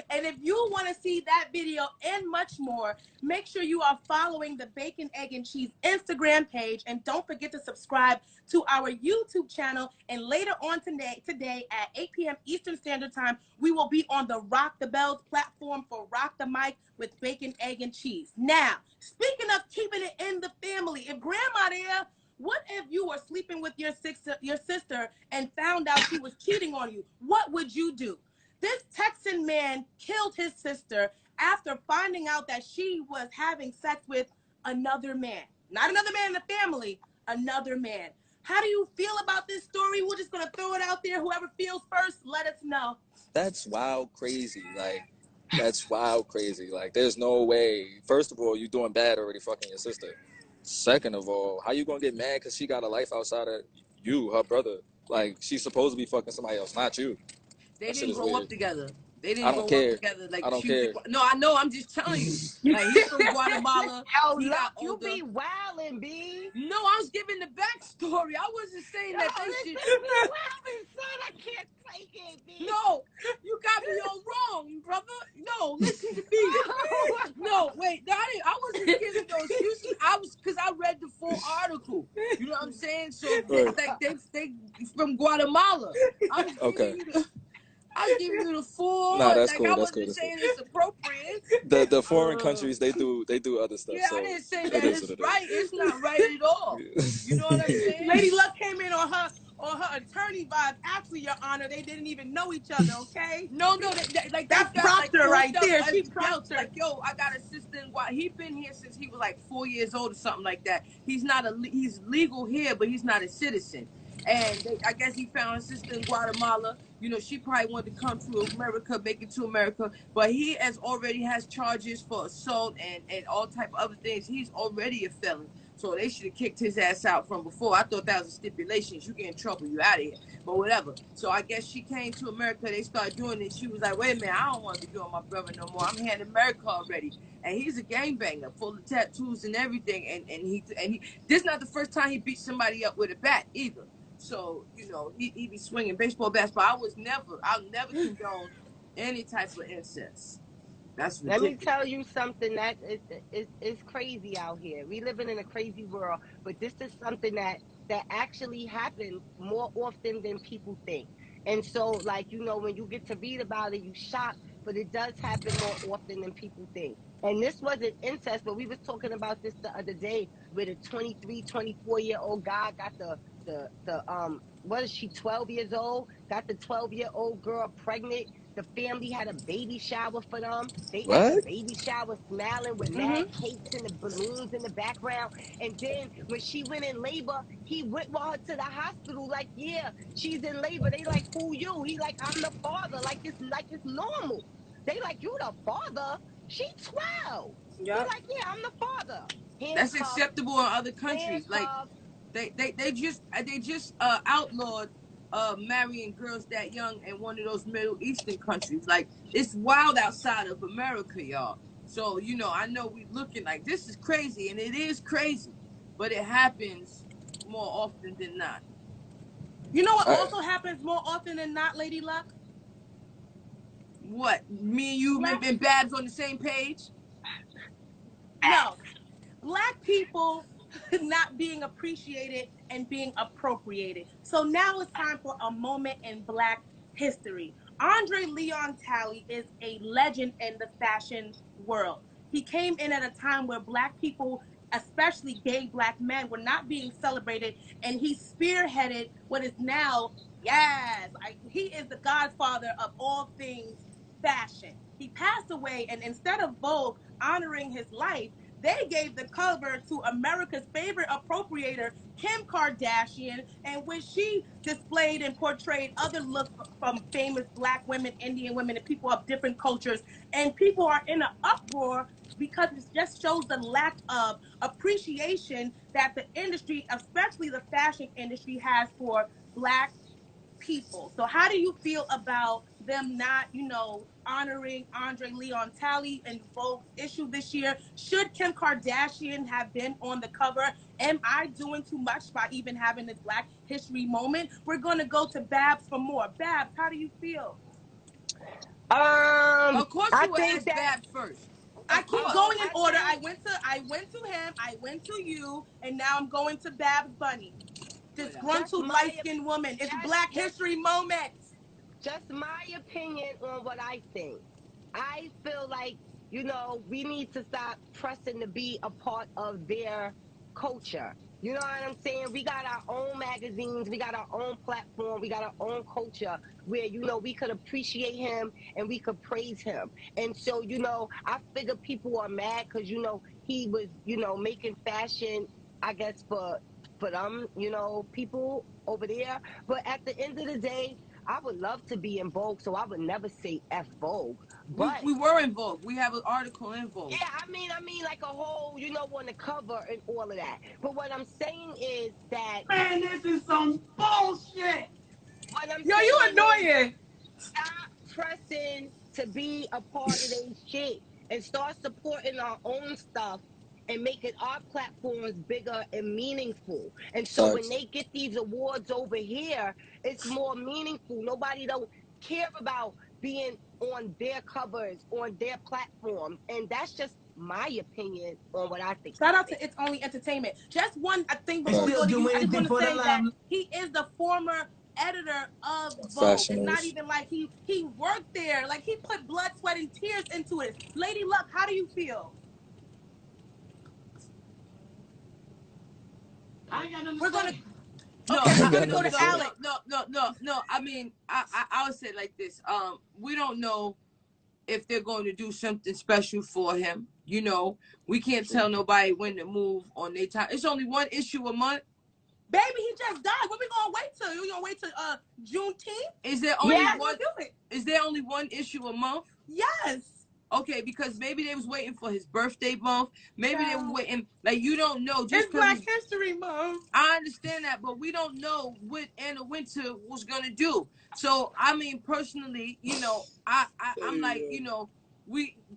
S5: And if you want to see that video and much more, make sure you are following the Bacon, Egg, and Cheese Instagram page. And don't forget to subscribe to our YouTube channel. And later on today at 8 p.m. Eastern Standard Time, we will be on the Rock the Bells platform for Rock the Mic with Bacon, Egg, and Cheese. Now, speaking of keeping it in the family, if grandma there, what if you were sleeping with your sister and found out she was cheating on you? What would you do? This Texan man killed his sister after finding out that she was having sex with another man. Not another man in the family, another man. How do you feel about this story? We're just going to throw it out there. Whoever feels first, let us know.
S4: That's wild crazy. Like, that's wild crazy. Like, there's no way. First of all, you doing bad already fucking your sister. Second of all, how you gonna get mad because she got a life outside of you, her brother? Like, she's supposed to be fucking somebody else, not you.
S2: They
S4: That shit
S2: didn't
S4: is
S2: grow
S4: weird.
S2: up together. They
S4: I
S2: didn't
S4: don't
S2: grow
S4: care.
S2: up together. Like,
S4: I don't
S2: she was,
S4: care.
S2: no, I know. I'm just telling you. Like, he's from Guatemala.
S3: Yo,
S2: He
S3: look,
S2: got
S3: you
S2: older.
S3: be wildin', B.
S2: No, I was giving the backstory. I wasn't saying
S3: Yo,
S2: that they
S3: listen,
S2: shit.
S3: be wildin', son. I can't take it, B.
S2: No, you got me all wrong, brother. No, listen to me. No, wait, I wasn't giving no excuses. Because I read the full article. You know what I'm saying? So,
S4: Right.
S2: like, they from Guatemala. I was
S4: Okay.
S2: giving you the full.
S4: Nah, that's
S2: like,
S4: cool.
S2: I
S4: That's
S2: wasn't
S4: cool.
S2: saying it's appropriate.
S4: The foreign countries, they do other stuff.
S2: Yeah,
S4: so
S2: I didn't say
S4: it
S2: that
S4: is
S2: it's
S4: what it
S2: right. It's not right at all. You know what I'm saying?
S5: Lady Luck came in on her attorney vibes. Actually, Your Honor, they didn't even know each other, okay?
S2: No, like
S5: That's
S2: they got
S5: Proctor
S2: like
S5: right there. She
S2: She
S5: Proctor.
S2: like, yo, I got a sister in Guatemala. He been here since he was like 4 years old or something like that. He's legal here, but he's not a citizen. And I guess he found his sister in Guatemala. You know, she probably wanted to come to America, make it to America. But he already has charges for assault and all type of other things. He's already a felon. So they should have kicked his ass out from before. I thought that was a stipulation. You get in trouble, you out of here. But whatever. So I guess she came to America. They started doing it. She was like, wait a minute, I don't want to be doing my brother no more. I'm here in America already. And he's a gangbanger, full of tattoos and everything. And he this is not the first time he beat somebody up with a bat either. So, you know, he be swinging baseball bats. But I'll never condone any type of incest. That's ridiculous.
S3: Let me tell you something that is crazy out here. We living in a crazy world, but this is something that actually happens more often than people think. And so, like, you know, when you get to read about it, you shocked, but it does happen more often than people think. And this wasn't incest, but we was talking about this the other day with a 23, 24-year-old guy got what is she, 12 years old? Got the 12-year-old girl pregnant. The family had a baby shower for them. They at the baby shower smiling with mad cakes and the balloons in the background. And then when she went in labor, he went with her to the hospital. Like, yeah, she's in labor. They like, who you? He like, I'm the father. Like it's normal. They like, you the father? She 12. Yep. He like, yeah, I'm the father.
S2: That's acceptable in other countries. Like they just outlawed marrying girls that young in one of those Middle Eastern countries. Like, it's wild outside of America, y'all. So, you know, I know we looking like this is crazy, and it is crazy, but it happens more often than not.
S5: You know what also happens more often than not, Lady Luck?
S2: What? Me and you and Babs on the same page?
S5: No. Black people not being appreciated and being appropriated. So now it's time for a moment in Black history. André Leon Talley is a legend in the fashion world. He came in at a time where Black people, especially gay Black men, were not being celebrated, and he spearheaded what is now, he is the godfather of all things fashion. He passed away, and instead of Vogue honoring his life, they gave the cover to America's favorite appropriator, Kim Kardashian, in which she displayed and portrayed other looks from famous Black women, Indian women, and people of different cultures. And people are in an uproar because it just shows the lack of appreciation that the industry, especially the fashion industry, has for Black people. So how do you feel about them not, you know, honoring André Leon Talley in Vogue's issue this year? Should Kim Kardashian have been on the cover? Am I doing too much by even having this Black History moment? We're going to go to Babs for more. Babs, how do you feel?
S2: Of course you would ask Babs first.
S5: I keep going in order. I went to him, I went to you, and now I'm going to Babs Bunny. Disgruntled light-skinned woman. It's Black History moment.
S3: Just my opinion on what I think. I feel like, you know, we need to stop pressing to be a part of their culture. You know what I'm saying? We got our own magazines, we got our own platform, we got our own culture where, you know, we could appreciate him and we could praise him. And so, you know, I figure people are mad because, you know, he was, you know, making fashion, I guess, for them, you know, people over there. But at the end of the day, I would love to be in Vogue, so I would never say F Vogue. But
S2: We were in Vogue. We have an article in Vogue.
S3: yeah, I mean, like a whole, you know, on the cover and all of that. But what I'm saying is that,
S1: Man, this is some bullshit.
S3: what I'm
S5: Yo,
S3: saying
S5: you
S3: is,
S5: annoying.
S3: stop pressing to be a part of their shit and start supporting our own stuff and making our platforms bigger and meaningful. And so when
S4: Facts.
S3: they get these awards over here, it's more meaningful. Nobody don't care about being on their covers, on their platform. And that's just my opinion on what I think.
S5: Shout out to It's Only Entertainment. Just one, I think, before we
S4: Facts.
S5: go to you, I just
S1: anything
S5: want to
S1: for the
S5: say that
S1: lamb.
S5: he is the former editor of Vogue.
S4: Fashion
S5: It's not
S4: news.
S5: even like he worked there. Like, he put blood, sweat, and tears into it. Lady Luck, how do you feel?
S1: I ain't got nothing
S5: We're
S1: to
S5: gonna
S1: say.
S2: No,
S5: Okay,
S4: I'm
S5: we're gonna
S4: gonna
S5: go to
S4: say-
S5: Alex.
S2: no. I mean, I would say like this. We don't know if they're going to do something special for him. You know, we can't tell nobody when to move on their time. It's only one issue a month.
S5: Baby, he just died. What we gonna wait till? You gonna wait till Juneteenth?
S2: Is there only
S3: Yes.
S2: one?
S5: Do it.
S2: Is there only one issue a month?
S5: Yes.
S2: Okay, because maybe they was waiting for his birthday month. Maybe they were
S5: No.
S2: waiting. Like, you don't know. Just
S5: It's Black History Month.
S2: I understand that, but we don't know what Anna Winter was gonna do. So I mean, personally, you know, I'm like, you know,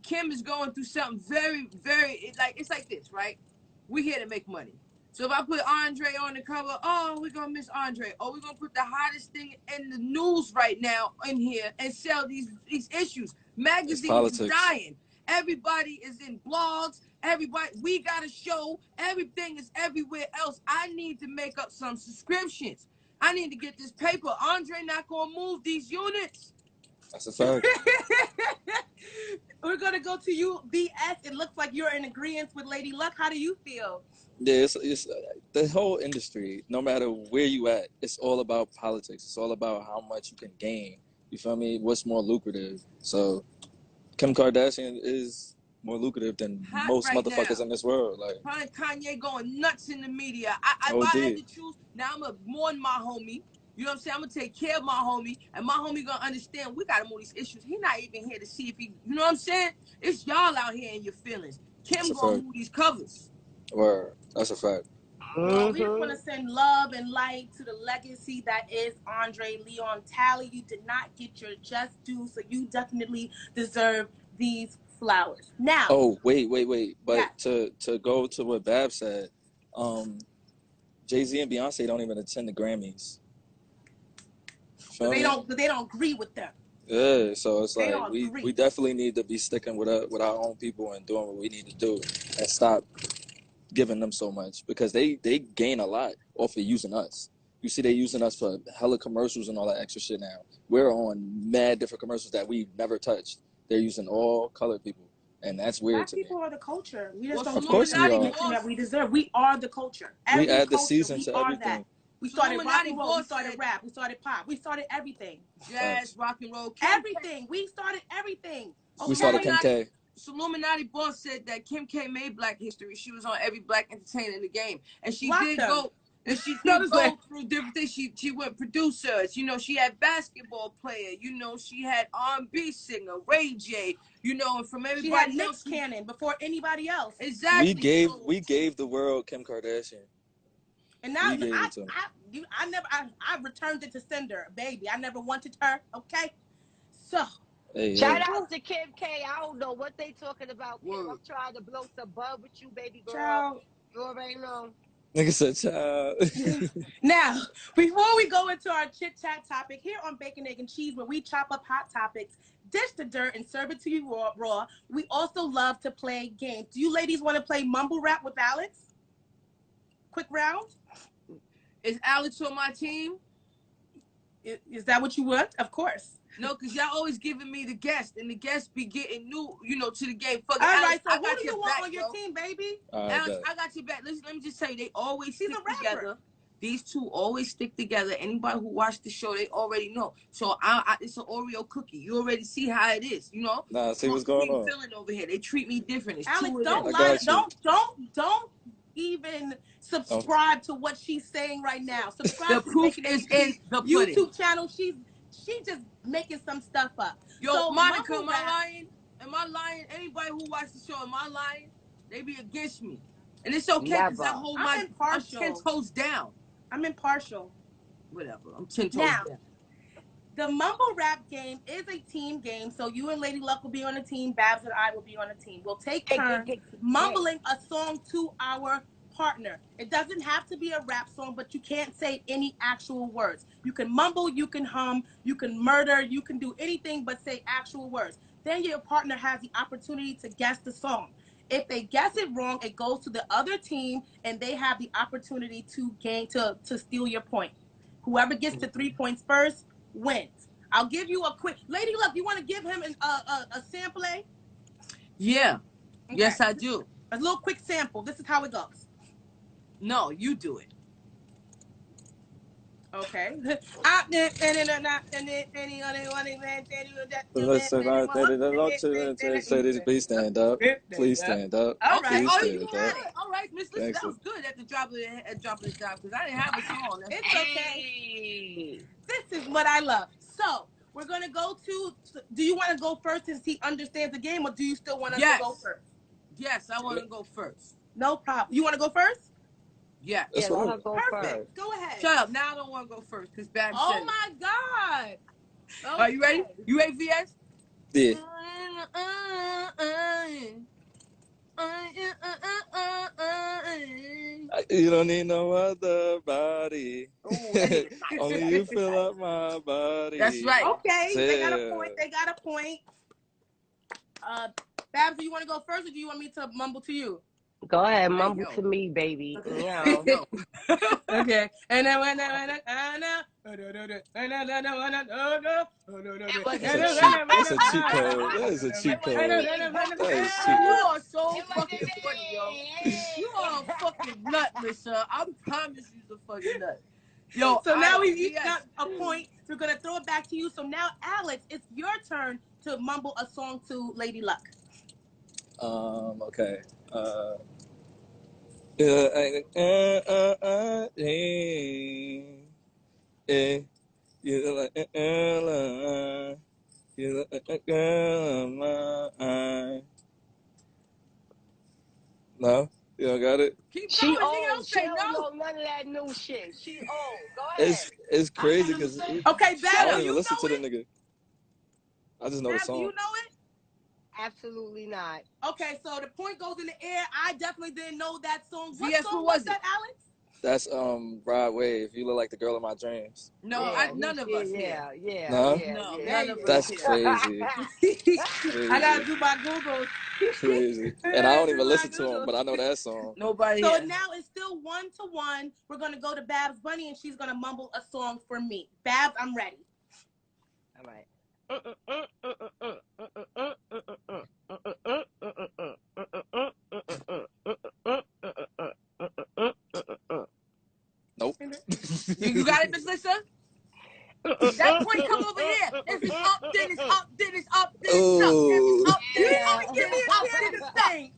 S2: Kim is going through something very, very, like, it's like this, right? We here to make money. So if I put André on the cover, oh, we're gonna miss André. Oh, we're gonna put the hottest thing in the news right now in here and sell these issues. Magazines is dying. Everybody is in blogs. Everybody, we got a show. Everything is everywhere else. I need to make up some subscriptions. I need to get this paper. André not gonna move these units.
S4: That's a fact.
S5: We're gonna go to you, BS. It looks like you're in agreement with Lady Luck. How do you feel?
S4: Yeah, it's the whole industry. No matter where you at, it's all about politics. It's all about how much you can gain. You feel me? What's more lucrative? So, Kim Kardashian is more lucrative than
S2: Hot
S4: most
S2: right
S4: motherfuckers
S2: now.
S4: in this world. Like,
S2: Kanye going nuts in the media. If I had to choose, now I'm gonna mourn my homie. You know what I'm saying? I'm gonna take care of my homie, and my homie gonna understand we gotta move these issues. He not even here to see if he, you know what I'm saying? It's y'all out here in your feelings. Kim gonna move these covers.
S4: Word. That's a fact.
S5: Well, we just want to send love and light to the legacy that is André Leon Talley. You did not get your just due, so you definitely deserve these flowers. Now.
S4: Oh, wait. But
S5: yeah.
S4: to go to what Bab said, Jay-Z and Beyonce don't even attend the Grammys.
S5: So they don't agree with them.
S4: Yeah, so it's
S5: They
S4: like we definitely need to be sticking with our own people and doing what we need to do and stop giving them so much, because they gain a lot off of using us. You see, they using us for hella commercials and all that extra shit now. We're on mad different commercials that we've never touched. They're using all colored people, and that's weird to me.
S5: Black people are the culture. We just
S4: Of
S5: don't
S4: course we are.
S5: that we deserve. We are the culture.
S4: We add the season to everything.
S5: That. We started rock and roll. We started rap. We started pop. We started everything.
S2: Jazz, rock and roll.
S5: Everything. We started everything.
S4: We started Kim K.
S2: Illuminati boss said that Kim K made Black history. She was on every Black entertainer in the game, and she did go through different things. She went producers. You know, she had basketball player. You know, she had R&B singer Ray J. You know, and from everybody
S5: she had
S2: else,
S5: Cannon before anybody else.
S2: Exactly.
S4: We gave the world Kim Kardashian.
S5: And now I returned it to sender, baby. I never wanted her. Okay, so.
S3: Shout out to Kim K. I don't know what they talking about. Kim, I'm trying to blow some bub with you, baby girl.
S5: Child.
S3: You already know.
S4: Nigga said, child.
S5: Now, before we go into our chit-chat topic, here on Bacon, Egg, and Cheese, where we chop up hot topics, dish the dirt, and serve it to you raw, we also love to play games. Do you ladies want to play Mumble Rap with Alex? Quick round?
S2: Is Alex on my team?
S5: Is that what you want? Of course.
S2: No, because y'all always giving me the guest, and the guest be getting new, to the game. Fuck
S5: All
S2: Alex,
S5: right, so
S2: I
S5: who
S2: got
S5: do
S2: your
S5: you want
S2: back,
S5: on your team, baby?
S2: Alex, I got your back. Listen, let me just tell you, they always
S5: She's
S2: stick
S5: a rapper.
S2: together. These two always stick together. Anybody who watched the show, they already know. So it's an Oreo cookie. You already see how it is,
S4: Nah, see what's going on.
S2: Feeling over here. They treat me different. It's
S5: Alex,
S2: two of
S5: don't
S2: them.
S5: lie. Don't even subscribe to what she's saying right now. Subscribe
S2: The
S5: to
S2: proof is in the pudding.
S5: YouTube channel. She just making some stuff up.
S2: Yo,
S5: so,
S2: Monica, am I lying? Am I lying? Anybody who watched the show, am I lying? They be against me. And it's okay because I hold I'm 10 toes down.
S5: I'm impartial.
S2: Whatever. I'm 10 toes
S5: now,
S2: down.
S5: The Mumble Rap game is a team game, so you and Lady Luck will be on a team. Babs and I will be on a team. We'll take turns mumbling a song to our partner. It doesn't have to be a rap song, but you can't say any actual words. You can mumble, you can hum, you can murder, you can do anything but say actual words. Then your partner has the opportunity to guess the song. If they guess it wrong, it goes to the other team, and they have the opportunity to steal your point. Whoever gets to 3 points first wins. I'll give you a quick. Lady Luck, you want to give him a sample?
S2: Yeah.
S5: Okay.
S2: Yes, I do.
S5: A little quick sample. This is how it goes.
S2: No, you do it.
S5: Okay.
S4: Listen, please stand up. Please stand up.
S5: All right.
S2: All right, Miss Lissa, that was good at the drop of the dime because I didn't have a song.
S5: It's okay. This is what I love. So we're gonna go to. Do you want to go first since he understands the game, or do you still want us to go first?
S2: Yes, I want to go first.
S5: No problem. You want to go first?
S2: Yeah.
S3: Yeah, I want to go
S5: Perfect.
S3: first.
S5: Go ahead.
S2: Shut up. Now I don't want to go first because Babs said
S5: Oh my God. Okay.
S2: Are you ready? You ready, VS?
S4: Yeah. You don't need no other body. Only you fill up my body.
S2: That's right.
S5: Okay, they got a point. They got a point. Babs, do you want to go first, or do you want me to mumble to you?
S3: Go ahead, mumble to me, baby.
S5: Okay. Okay. And then
S4: That's a cheat code. That is a cheat code. That is cheat.
S2: You are so fucking funny, yo. You are a fucking nut, Lissa. I promise you's a fucking nut. Yo,
S5: so now we've each got a point. We're gonna throw it back to you. So now, Alex, it's your turn to mumble a song to Lady Luck.
S4: Okay. No, you don't got it.
S3: She old. She don't know none of that new shit. She old. Go ahead.
S4: It's crazy because
S5: Okay,
S4: I
S5: Babs,
S4: don't even listen to the nigga. I just know the
S5: Babs,
S4: song.
S5: do you know it?
S3: Absolutely not.
S5: Okay, so the point goes in the air. I definitely didn't know that song. What
S2: Yes,
S5: song
S2: who
S5: was
S2: was
S5: that, Alex?
S4: That's Rod Wave. You look like the girl of my dreams.
S2: No,
S3: Yeah,
S2: none of us.
S3: Yeah.
S4: No?
S2: No,
S3: yeah.
S2: none of us.
S4: That's
S2: here.
S4: crazy.
S5: I gotta do my Google.
S4: Crazy. And I don't even listen to him, but I know that song.
S2: Nobody.
S5: So
S2: here.
S5: now it's still 1-1. We're gonna go to Babs Bunny, and she's gonna mumble a song for me. Babs, I'm ready.
S3: All right.
S4: Nope.
S2: You got it, Miss Lissa? That point come over here. If it's up, then it's up, then it's up, then it's up. If it's up, then it's up.
S5: Give me a chance to sing.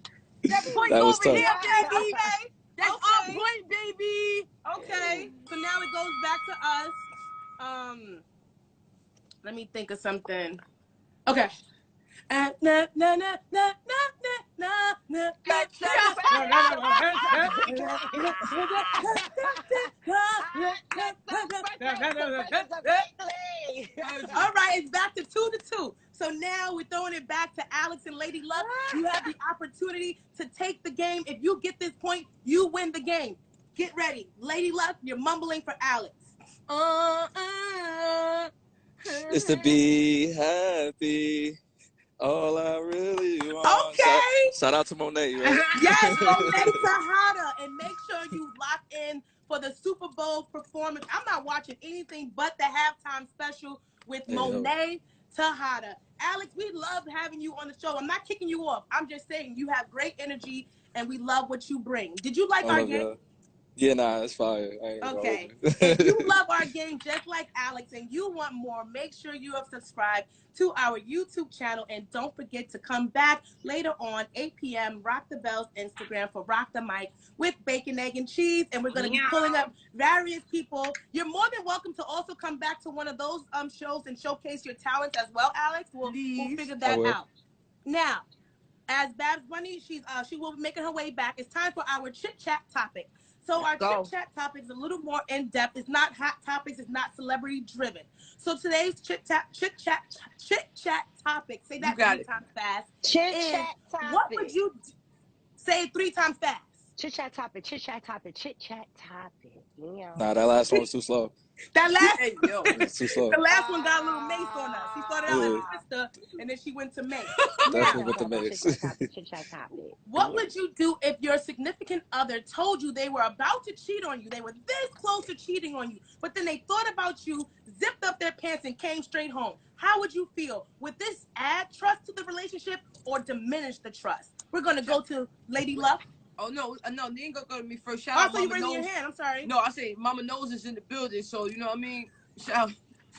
S2: That point
S4: That was
S2: over
S4: tough.
S2: here, baby.
S5: Okay.
S2: That's our point, baby.
S5: Okay. So now it goes back to us. Let me think of something. Okay. All right, it's back to 2-2. So now we're throwing it back to Alex and Lady Luck. You have the opportunity to take the game. If you get this point, you win the game. Get ready. Lady Luck, you're mumbling for Alex.
S4: It's to be happy. All I really want.
S5: Okay.
S4: Shout out to Monet, right?
S5: Yes, Monet Sahara. And make sure you lock in for the Super Bowl performance. I'm not watching anything but the halftime special with Monet Tejada. Alex, we love having you on the show. I'm not kicking you off. I'm just saying you have great energy, and we love what you bring. Did you like our game?
S4: Yeah, nah, it's fire.
S5: Okay. If you love our game just like Alex and you want more, make sure you have subscribed to our YouTube channel. And don't forget to come back later on, 8 p.m., Rock the Bells Instagram for Rock the Mic with Bacon, Egg, and Cheese. And we're going to be pulling up various people. You're more than welcome to also come back to one of those shows and showcase your talents as well, Alex. We'll figure that out. Now, as Babs Bunny, she will be making her way back. It's time for our chit-chat topic. So our chit-chat topic is a little more in-depth. It's not hot topics. It's not celebrity-driven. So today's chit-chat topic, say that 3 times fast.
S3: Chit-chat topic.
S5: What would you say 3 times fast?
S3: Chit-chat topic, chit-chat topic, chit-chat topic. Yeah.
S4: Nah, that last one was too slow.
S5: That last,
S4: it's too slow.
S5: The last one got a little Mace on us. She started out like sister, and then she went to Mace.
S4: Definitely with the Mace.
S5: What would you do if your significant other told you they were about to cheat on you? They were this close to cheating on you, but then they thought about you, zipped up their pants, and came straight home. How would you feel? Would this add trust to the relationship or diminish the trust? We're going to go to Lady Luck.
S2: Oh, no, you ain't gonna go to me first. Shout
S5: out
S2: Mama
S5: you raising your hand. I'm sorry.
S2: No, I say Mama Nose is in the building, so you know what I mean? Shout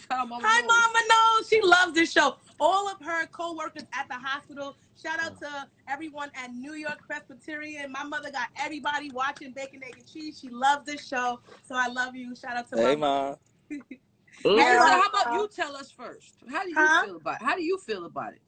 S2: out Mama
S5: Hi,
S2: Nose.
S5: Mama Nose. She loves this show. All of her co-workers at the hospital. Shout out to everyone at New York Presbyterian. My mother got everybody watching Bacon, Egg, and Cheese. She loves this show, so I love you. Shout out to Mama.
S4: Hey,
S2: Ma. How about you tell us first? How do you feel about it? How do you feel about it?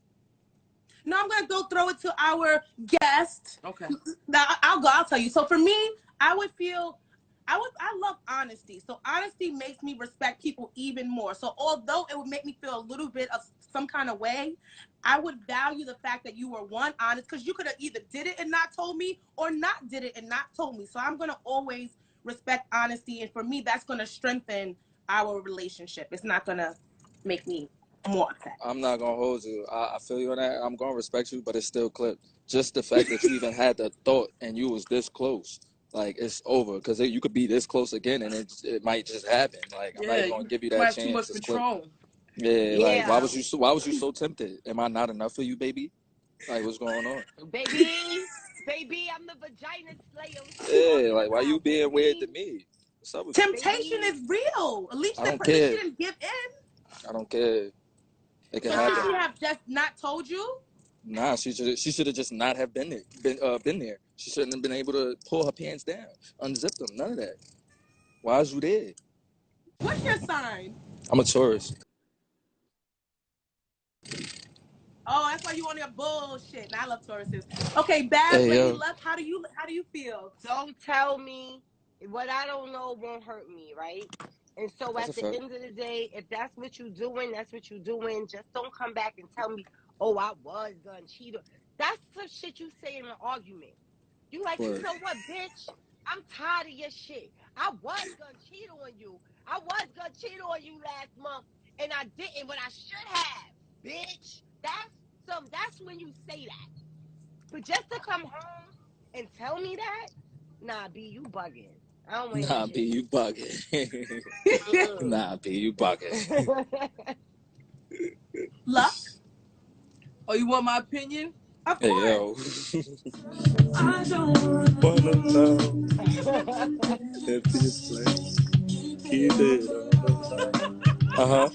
S5: No, I'm gonna go throw it to our guest.
S2: Okay.
S5: Now I'll tell you. So for me, I love honesty. So honesty makes me respect people even more. So although it would make me feel a little bit of some kind of way, I would value the fact that you were honest, because you could have either did it and not told me or not did it and not told me. So I'm gonna always respect honesty, and for me, that's gonna strengthen our relationship. It's not gonna make me more upset.
S4: I'm not gonna hold you. I feel you on that. I'm gonna respect you, but it's still clipped. Just the fact that you even had the thought and you was this close, like it's over. Because you could be this close again, and it might just happen. Like I'm not gonna give you that chance.
S2: Too much control.
S4: Yeah, like why was you so tempted? Am I not enough for you, baby? Like what's going on?
S3: Baby, I'm the vagina slayer.
S4: Yeah, like why you being weird to me? What's up with
S5: temptation is real. At least she didn't give in.
S4: I don't care. It can
S5: happen.
S4: Should
S5: she have just not told you?
S4: Nah, she should have just not have been there. She shouldn't have been able to pull her pants down, unzip them, none of that. Why is you there?
S5: What's your sign?
S4: I'm a Taurus.
S3: Oh,
S5: that's why you on your bullshit. And I love Tauruses. Okay, Bad Lady Love, how do you feel?
S3: Don't tell me what I don't know won't hurt me, right? And so at the end of the day, if that's what you're doing, that's what you're doing. Just don't come back and tell me, oh, I was gonna cheat. That's the shit you say in an argument. You like, you know what, bitch? I'm tired of your shit. I was gonna cheat on you. I was gonna cheat on you last month, and I didn't, but I should have, bitch. That's when you say that. But just to come home and tell me that, nah, B, you bugging. I don't want
S4: Nah, B, you bugging. Nah, B, you bugging.
S5: Luck?
S2: Oh, you want my opinion?
S5: Of course.
S4: Yo. I don't wanna know if this place keep it up.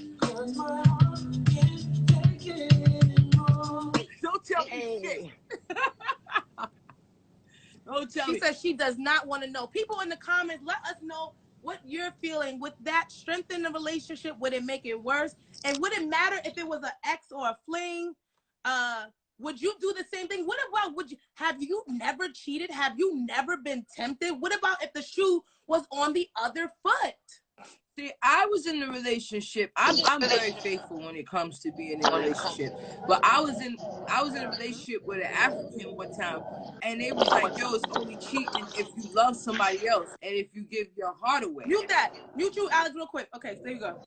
S2: Don't tell me shit.
S5: She says she does not want to know. People in the comments, let us know what you're feeling. Would that strengthen the relationship? Would it make it worse? And would it matter if it was an ex or a fling? Would you do the same thing? What about, have you never cheated? Have you never been tempted? What about if the shoe was on the other foot?
S2: See, I was in a relationship. I'm very faithful when it comes to being in a relationship. But I was in a relationship with an African one time, and they was like, "Yo, it's only cheating if you love somebody else and if you give your heart away."
S5: Mute that. Mute you, Alex, real quick. Okay, there you go.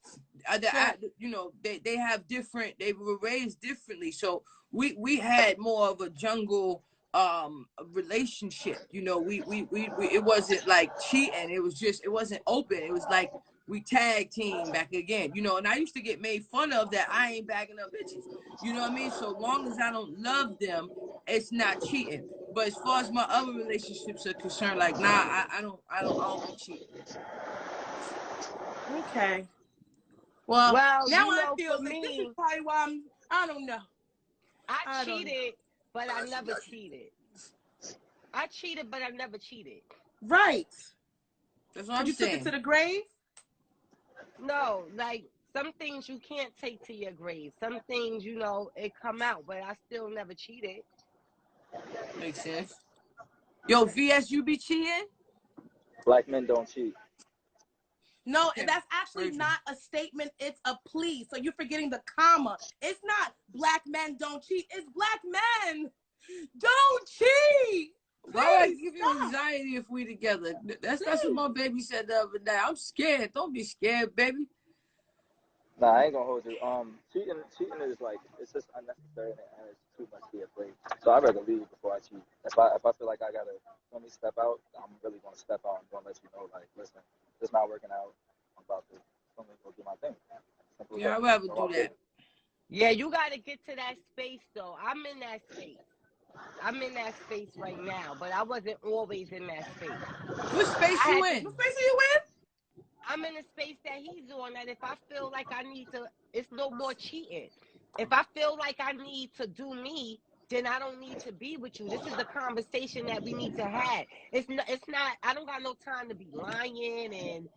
S2: They have different. They were raised differently, so we had more of a jungle a relationship. You know, we it wasn't like cheating. It was just, it wasn't open. It was like we tag team back again. You know, and I used to get made fun of that I ain't bagging up bitches. You know what I mean? So long as I don't love them, it's not cheating. But as far as my other relationships are concerned, like nah, I don't be cheating.
S5: Okay. Well, now
S3: you
S5: I
S3: know,
S5: feel
S3: for
S5: like this is
S3: me,
S5: probably why I don't know.
S3: I cheated, but I never cheated. I cheated, but I never cheated.
S5: Right.
S2: That's what I'm
S5: you
S2: saying.
S5: Took it to the grave?
S3: No, like some things you can't take to your grave. Some things, you know, it come out, but I still never cheated.
S2: Makes sense. Yo, VS, you be cheating?
S4: Black men don't cheat.
S5: No,
S2: Okay.
S5: that's actually not a statement. It's a plea. So you're forgetting the comma. It's not black men don't cheat. It's black men don't cheat.
S2: Why would I give you anxiety if we together? That's what my baby said the other day. I'm scared. Don't be scared, baby.
S4: Nah, I ain't gonna hold you. Cheating is like, it's just unnecessary and it's too much to be afraid. So I'd rather leave before I cheat. If I feel like I gotta let me step out, I'm really gonna step out and gonna let you know, like, listen, it's not working out. I'm about to go do my thing.
S2: Yeah, I'd rather do that.
S3: Yeah, you gotta get to that space though. I'm in that space. I'm in that space right now, but I wasn't always in that space.
S2: What space you in?
S5: What space are you in?
S3: I'm in the space that he's on, that if I feel like I need to, it's no more cheating. If I feel like I need to do me, then I don't need to be with you. This is the conversation that we need to have. It's not, I don't got no time to be lying and,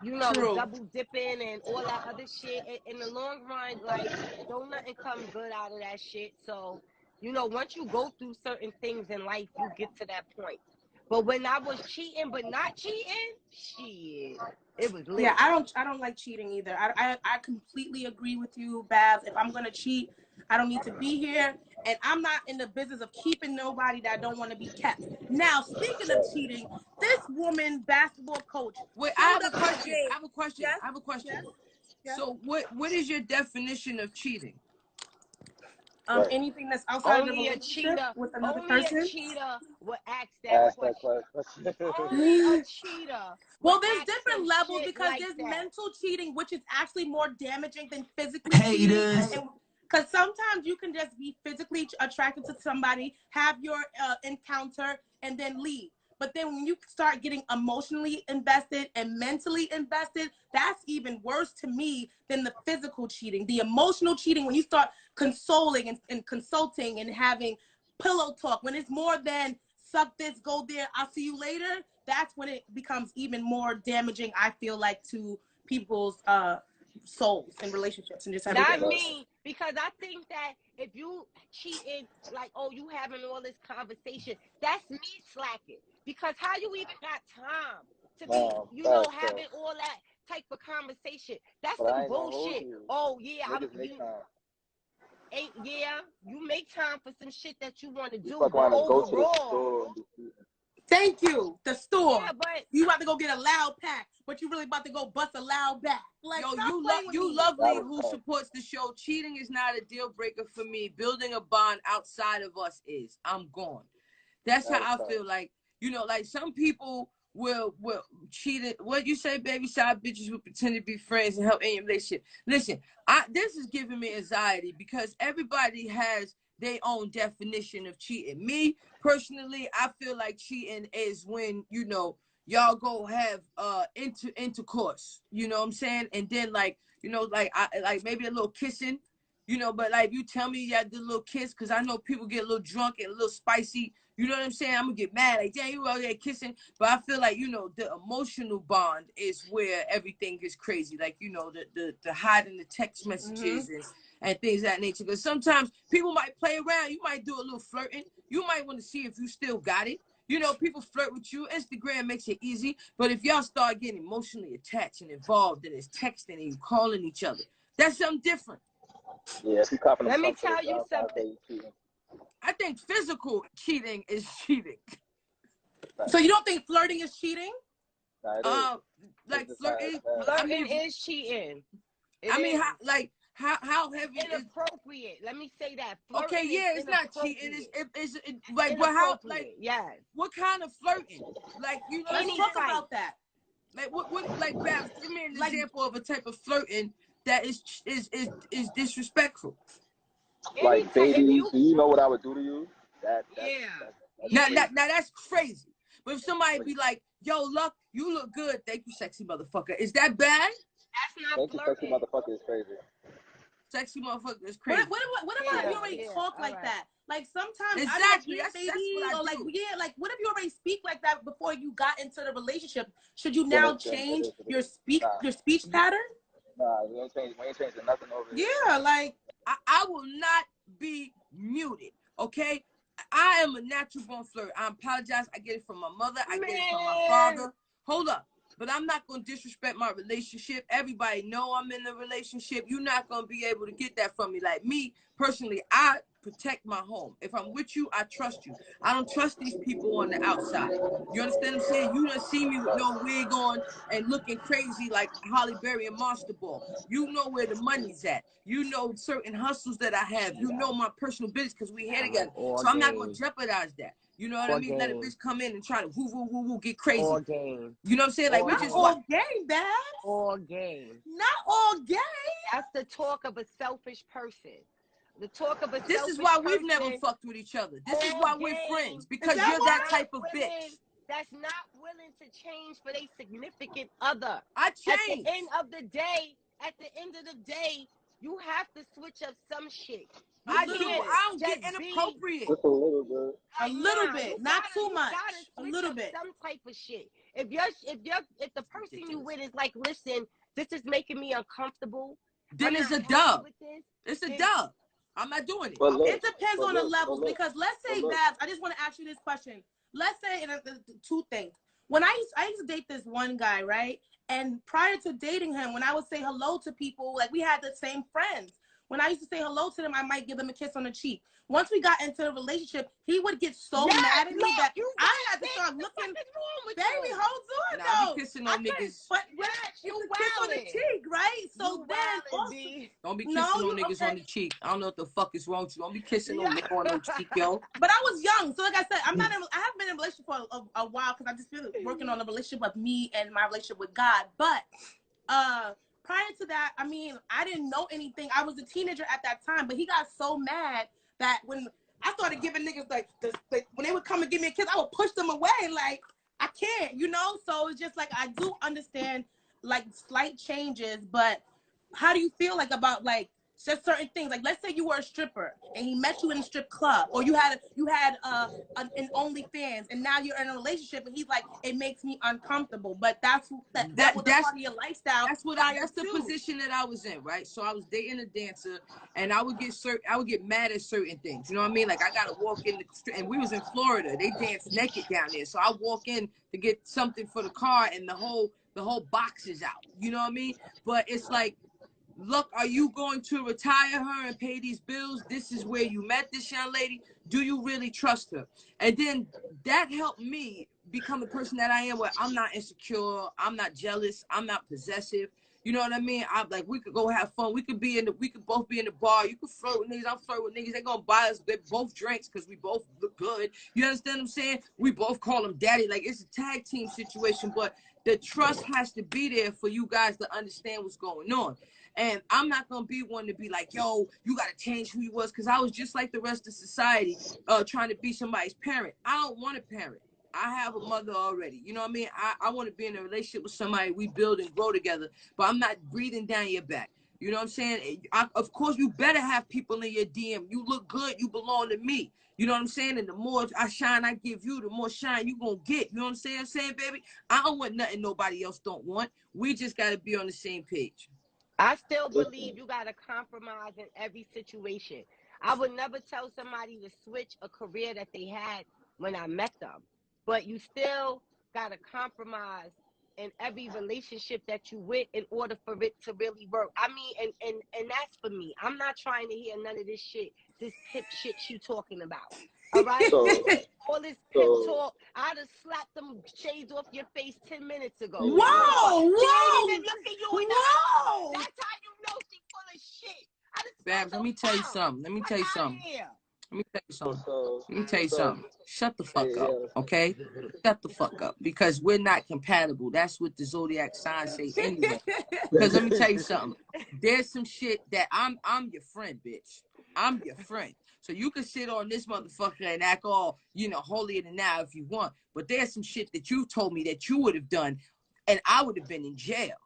S3: you know, double dipping and all that other shit. In the long run, like, don't nothing come good out of that shit. So, you know, once you go through certain things in life, you get to that point. But when I was cheating but not cheating, shit, it was lit.
S5: Yeah, I don't like cheating either. I completely agree with you, Babs. If I'm gonna cheat, I don't need to be here, and I'm not in the business of keeping nobody that don't want to be kept. Now, speaking of cheating, this woman basketball coach.
S2: Wait, I have a question.
S5: Yes?
S2: I have a question.
S5: Yes.
S2: So, what is your definition of cheating?
S5: Anything that's outside of the
S3: Only a
S5: relationship
S3: cheater,
S5: with another
S3: only
S5: person.
S3: a cheater would ask that question. Only a cheater.
S5: Well, there's different levels because
S3: like
S5: there's
S3: that.
S5: mental cheating, which is actually more damaging than physically cheating. Because sometimes you can just be physically attracted to somebody, have your encounter, and then leave. But then when you start getting emotionally invested and mentally invested, that's even worse to me than the physical cheating. The emotional cheating, when you start consoling and consulting and having pillow talk, when it's more than suck this, go there, I'll see you later, that's when it becomes even more damaging, I feel like, to people's souls and relationships and just everything.
S3: Not me, because I think that if you cheating, like, oh, you having all this conversation, that's me slacking. Because how you even got time to be, you know, having all that type of conversation? That's some bullshit. Oh, yeah, you make time for some shit that you want to do, but overall.
S5: Thank you. The store.
S3: Yeah, but
S5: you about to go get a loud pack, but you really about to go bust a loud back. Like,
S2: yo, you lovely who supports the show. Cheating is not a deal breaker for me. Building a bond outside of us is. I'm gone. That's how I feel. Like, you know, like some people will cheat it. What you say, baby? Side bitches will pretend to be friends and help in your relationship. Listen, this is giving me anxiety because everybody has their own definition of cheating. Me personally, I feel like cheating is when, you know, y'all go have intercourse, you know what I'm saying? And then, like, you know, like maybe a little kissing, you know, but like you tell me you had the little kiss, because I know people get a little drunk and a little spicy, you know what I'm saying? I'm gonna get mad, like, damn, you out there kissing. But I feel like, you know, the emotional bond is where everything gets crazy. Like, you know, the hiding the text messages and things of that nature. Because sometimes people might play around. You might do a little flirting. You might want to see if you still got it. You know, people flirt with you. Instagram makes it easy. But if y'all start getting emotionally attached and involved and it's texting and you calling each other, that's something different.
S4: Yeah,
S3: let me tell you something.
S2: I think physical cheating is cheating.
S5: So you don't think flirting is cheating?
S2: Like flirting
S3: Flirting is cheating.
S2: I mean, like How heavy is
S3: inappropriate? Let me say that.
S2: Okay,
S3: Flirting
S2: yeah,
S3: is
S2: it's not cheating. It's like, but how, like,
S3: inappropriate. Yes.
S2: what kind of flirting? Like, you know,
S5: Let's
S3: Any
S5: talk
S3: type.
S5: about that.
S2: like what, like, Babs, give me an
S5: Like-
S2: example of a type of flirting that is disrespectful.
S7: Like, baby, do you know what I would do to you?
S2: Now that's crazy. But if somebody be like, "Yo, Luck, you look good. Thank you, sexy motherfucker," is that bad?
S3: That's not flirting.
S7: Sexy motherfucker is crazy.
S2: Sexy motherfucker is crazy.
S5: What about if you already talk like that? Like sometimes
S2: Exactly.
S5: I
S2: That's what I
S5: or like
S2: do.
S5: like what if you already speak like that before you got into the relationship? Should you now change your speech pattern?
S7: Nah, we ain't changing nothing over here.
S5: Yeah, like
S2: I will not be muted. Okay, I am a natural born flirt. I apologize. I get it from my mother. I get it from my father. Hold up. But I'm not going to disrespect my relationship. Everybody know I'm in a relationship. You're not going to be able to get that from me. Like me, personally, I protect my home. If I'm with you, I trust you. I don't trust these people on the outside. You understand what I'm saying? You done see me with no wig on and looking crazy like Holly Berry and Monster Ball. You know where the money's at. You know certain hustles that I have. You know my personal business because we here together. So I'm not going to jeopardize that. You know what I mean? Let a bitch come in and try to woo, get crazy.
S3: All game.
S2: You know what I'm saying? Like,
S5: not
S2: we just
S5: all game, Babs.
S3: All game.
S5: Not all game.
S3: That's the talk of a selfish person. The talk of a
S2: This
S3: selfish
S2: is why we've
S3: person,
S2: never fucked with each other. This is
S3: all
S2: why we're
S3: game.
S2: friends. Because
S3: That's
S2: you're that
S3: not
S2: type of
S3: women
S2: bitch.
S3: That's not willing to change for their significant other.
S2: I
S3: At
S2: changed.
S3: the end of the day, you have to switch up some shit.
S2: I don't get inappropriate.
S7: Just a little bit.
S5: A little bit, not too much. A little bit.
S3: Some type of shit. If the person you with is like, listen, this is making me uncomfortable.
S2: Then it's a dub. It's a dub. I'm not doing it.
S5: It depends on the levels because let's say, Babs, I just want to ask you this question. Let's say two things. When I used to date this one guy, right? And prior to dating him, when I would say hello to people, like we had the same friends. When I used to say hello to them, I might give them a kiss on the cheek. Once we got into a relationship, he would get so mad at me that I had to start looking. Baby, hold on,
S2: though. Be kissing on niggas.
S5: But you kiss on the cheek, right? So then, also,
S2: don't be kissing on niggas on the cheek. I don't know what the fuck is wrong with you. Don't be kissing on niggas on the cheek, yo.
S5: But I was young, so like I said, I haven't been in a relationship for a while because I've just been working on a relationship with me and my relationship with God. But prior to that, I mean, I didn't know anything. I was a teenager at that time, but he got so mad that when I started giving niggas like when they would come and give me a kiss, I would push them away. Like, I can't, you know? So it's just like, I do understand like slight changes, but how do you feel like about like just certain things? Like, let's say you were a stripper and he met you in a strip club, or you had an OnlyFans, and now you're in a relationship and he's like, it makes me uncomfortable. But that was a part of your lifestyle.
S2: That's the position that I was in, right? So I was dating a dancer, and I would get mad at certain things. You know what I mean? Like, I gotta walk in and we was in Florida. They dance naked down there, so I walk in to get something for the car, and the whole box is out. You know what I mean? But it's like, look, are you going to retire her and pay these bills? This is where you met this young lady. Do you really trust her? And then that helped me become the person that I am, where I'm not insecure, I'm not jealous, I'm not possessive. You know what I mean? I'm like, we could go have fun. We could both be in the bar. You could flirt with niggas. I'm flirt with niggas. They're gonna buy us both drinks because we both look good. You understand what I'm saying? We both call them daddy. Like, it's a tag team situation, but the trust has to be there for you guys to understand what's going on. And I'm not going to be one to be like, yo, you got to change who you was, because I was just like the rest of society trying to be somebody's parent. I don't want a parent. I have a mother already. You know what I mean? I want to be in a relationship with somebody we build and grow together, but I'm not breathing down your back. You know what I'm saying? Of course, you better have people in your DM. You look good. You belong to me. You know what I'm saying? And the more I shine I give you, the more shine you going to get. You know what I'm saying, baby? I don't want nothing nobody else don't want. We just got to be on the same page.
S3: I still believe you got to compromise in every situation. I would never tell somebody to switch a career that they had when I met them. But you still got to compromise in every relationship that you with in order for it to really work. I mean, and that's for me. I'm not trying to hear none of this shit, this hip shit she talking about. All right? All this pimp talk. I'd have slapped them shades off your face 10 minutes ago.
S5: Whoa!
S3: She ain't even looking you in the eye. That's how you know she full of shit.
S2: Babs, let me tell you something. Let me tell you something. Shut the fuck up, okay? Shut the fuck up, because we're not compatible. That's what the zodiac signs say anyway. Because let me tell you something. There's some shit that I'm your friend, bitch. I'm your friend. So you can sit on this motherfucker and act all, holier than thou if you want. But there's some shit that you told me that you would have done, and I would have been in jail.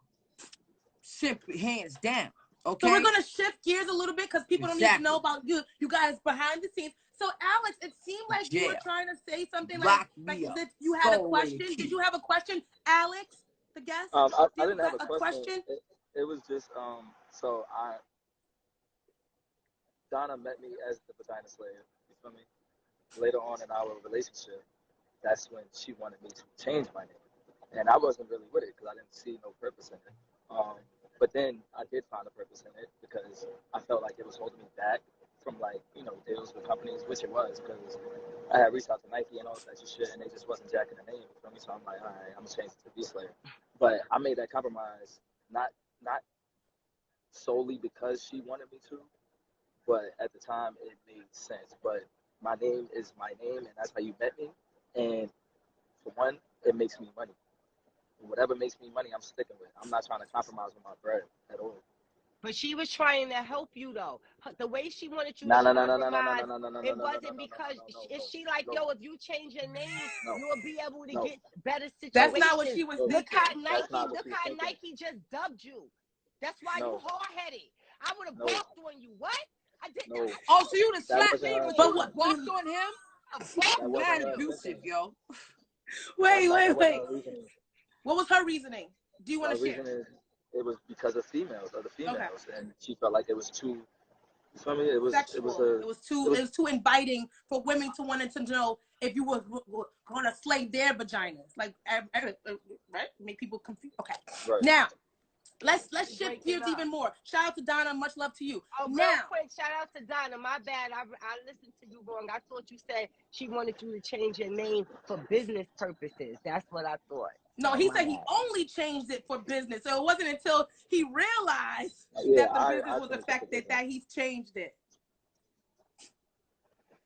S2: Simply, hands down. Okay.
S5: So we're gonna shift gears a little bit because people don't need to know about you guys behind the scenes. So Alex, it seemed like you were trying to say something like that you had a question. Did you have a question, Alex, the guest?
S4: I didn't have a question. It was just Donna met me as the vagina slayer. You feel me? Later on in our relationship, that's when she wanted me to change my name, and I wasn't really with it because I didn't see no purpose in it. But then I did find a purpose in it because I felt like it was holding me back from deals with companies, which it was, because I had reached out to Nike and all that shit, and they just wasn't jacking the name. You feel me? So I'm like, all right, I'm gonna change it to B Slayer. But I made that compromise not solely because she wanted me to, but at the time it made sense. But my name is my name, and that's how you met me. And for one, it makes me money. Whatever makes me money, I'm sticking with. I'm not trying to compromise with my bread at all.
S3: But she was trying to help you, though. The way she wanted you
S4: to
S3: compromise, it wasn't because she like, yo, if you change your name, you'll be able to get better situations.
S5: That's not what she was thinking.
S3: Look how Nike just dubbed you. That's why you hard-headed. I would have walked on you. What? I did not.
S2: Oh, so you would have slapped me, but what? Walked on him? Mad abusive, yo.
S5: Wait. What was her reasoning? Do you want to share?
S4: It was because of other females, and she felt like it was too. You feel me? It was
S5: too inviting for women to want to know if you were going to slay their vaginas, like right? Make people confused. Okay. Right. Now, let's shift gears even more. Shout out to Donna. Much love to you.
S3: Oh, real quick, shout out to Donna. My bad. I listened to you wrong. I thought you said she wanted you to change your name for business purposes. That's what I thought.
S5: No, he said he only changed it for business. So it wasn't until he realized that the business was affected that he's changed it.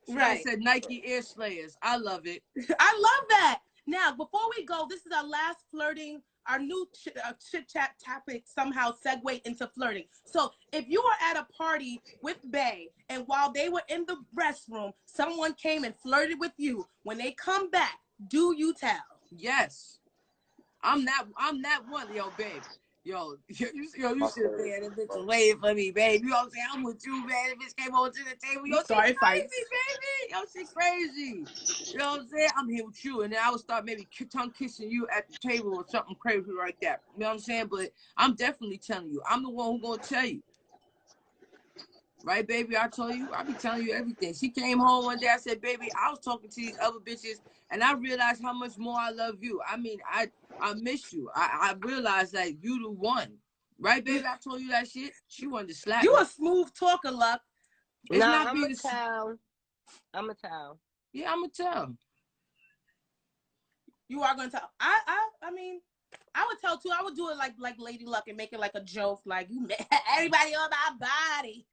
S2: Right. I said Nike Air Slayers. I love it.
S5: I love that. Now, before we go, this is our last flirting. Our new chit-chat topic somehow segued into flirting. So if you were at a party with Bae, and while they were in the restroom, someone came and flirted with you, when they come back, do you tell?
S2: Yes. I'm that one, yo, babe. Yo, you should have been a bitch waiting for me, babe. You know what I'm saying? I'm with you, man. The bitch came over to the table. Yo, she crazy, baby. Yo, she crazy. You know what I'm saying? I'm here with you. And then I would start maybe tongue kissing you at the table or something crazy like that. You know what I'm saying? But I'm definitely telling you. I'm the one who's going to tell you. Right, baby? I told you. I be telling you everything. She came home one day. I said, baby, I was talking to these other bitches, and I realized how much more I love you. I mean, I miss you. I realized that you the one. Right, baby? I told you that shit. She wanted to slap
S5: you
S2: me.
S5: A smooth talker, Luck.
S3: I'm a tell. I'm a tell.
S2: Yeah, I'm a tell.
S5: You are going to tell. I mean, I would tell too. I would do it like Lady Luck and make it like a joke, like you everybody on my body.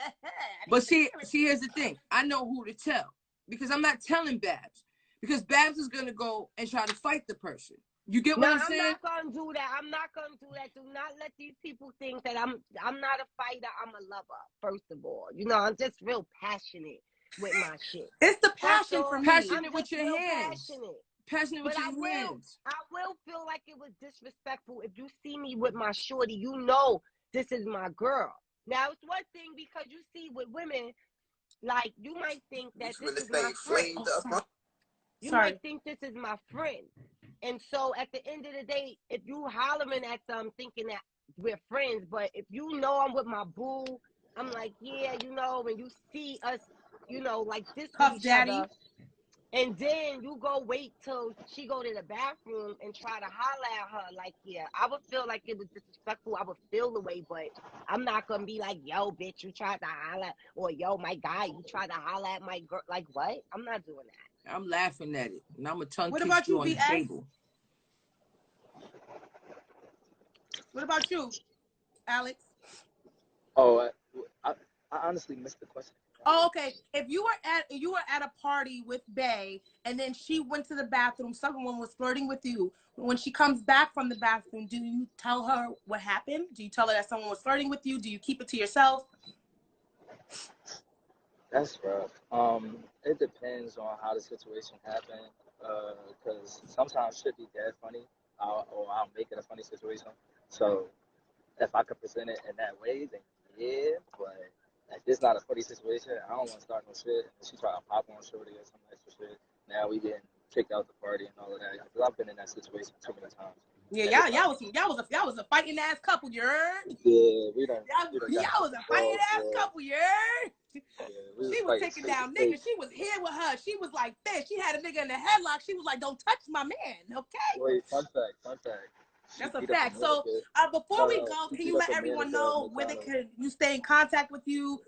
S2: But see, here's the thing. I know who to tell because I'm not telling Babs because Babs is gonna go and try to fight the person. You get what I'm saying?
S3: I'm not gonna do that. I'm not gonna do that. Do not let these people think that I'm not a fighter. I'm a lover. First of all, I'm just real passionate with my shit.
S5: It's the passion for me.
S2: Passionate with your hands. Passionate with your hands.
S3: I will feel like it was disrespectful if you see me with my shorty. This is my girl. Now it's one thing because you see with women, like you might think that this is my friend. You might think this is my friend. And so at the end of the day, if you hollering at them thinking that we're friends, but if you know I'm with my boo, I'm like, yeah, when you see us, like this with each other. And then you go wait till she go to the bathroom and try to holler at her. Like, yeah, I would feel like it was disrespectful. I would feel the way, but I'm not going to be like, yo, bitch, you tried to holler. Or, yo, my guy, you tried to holler at my girl. Like, what? I'm not doing that.
S2: I'm laughing at it. And I'm going to tongue
S5: kiss
S2: you on the table.
S5: What about you, Alex?
S4: Oh, I honestly missed the question.
S5: Oh, okay. If you were at a party with Bae, and then she went to the bathroom, someone was flirting with you. When she comes back from the bathroom, do you tell her what happened? Do you tell her that someone was flirting with you? Do you keep it to yourself?
S4: That's rough. It depends on how the situation happened. Because sometimes shit be dead funny, or I'll make it a funny situation. So if I could present it in that way, then yeah. But if it's not a funny situation, I don't want to start no shit. And she try to pop on shorty or some extra shit. Now we getting kicked out the party and all of that. Because I've been in that situation too many times.
S5: Yeah, y'all was a fighting ass couple, you heard?
S4: Yeah, we done.
S5: Y'all was a fighting ass couple, you heard?
S4: Yeah,
S5: she was taking down niggas. She was here with her. She was like this. She had a nigga in the headlock. She was like, "Don't touch my man." Okay.
S4: Wait, fun fact.
S5: That's a fact. So before we go, can you let everyone know where they can stay in contact with you?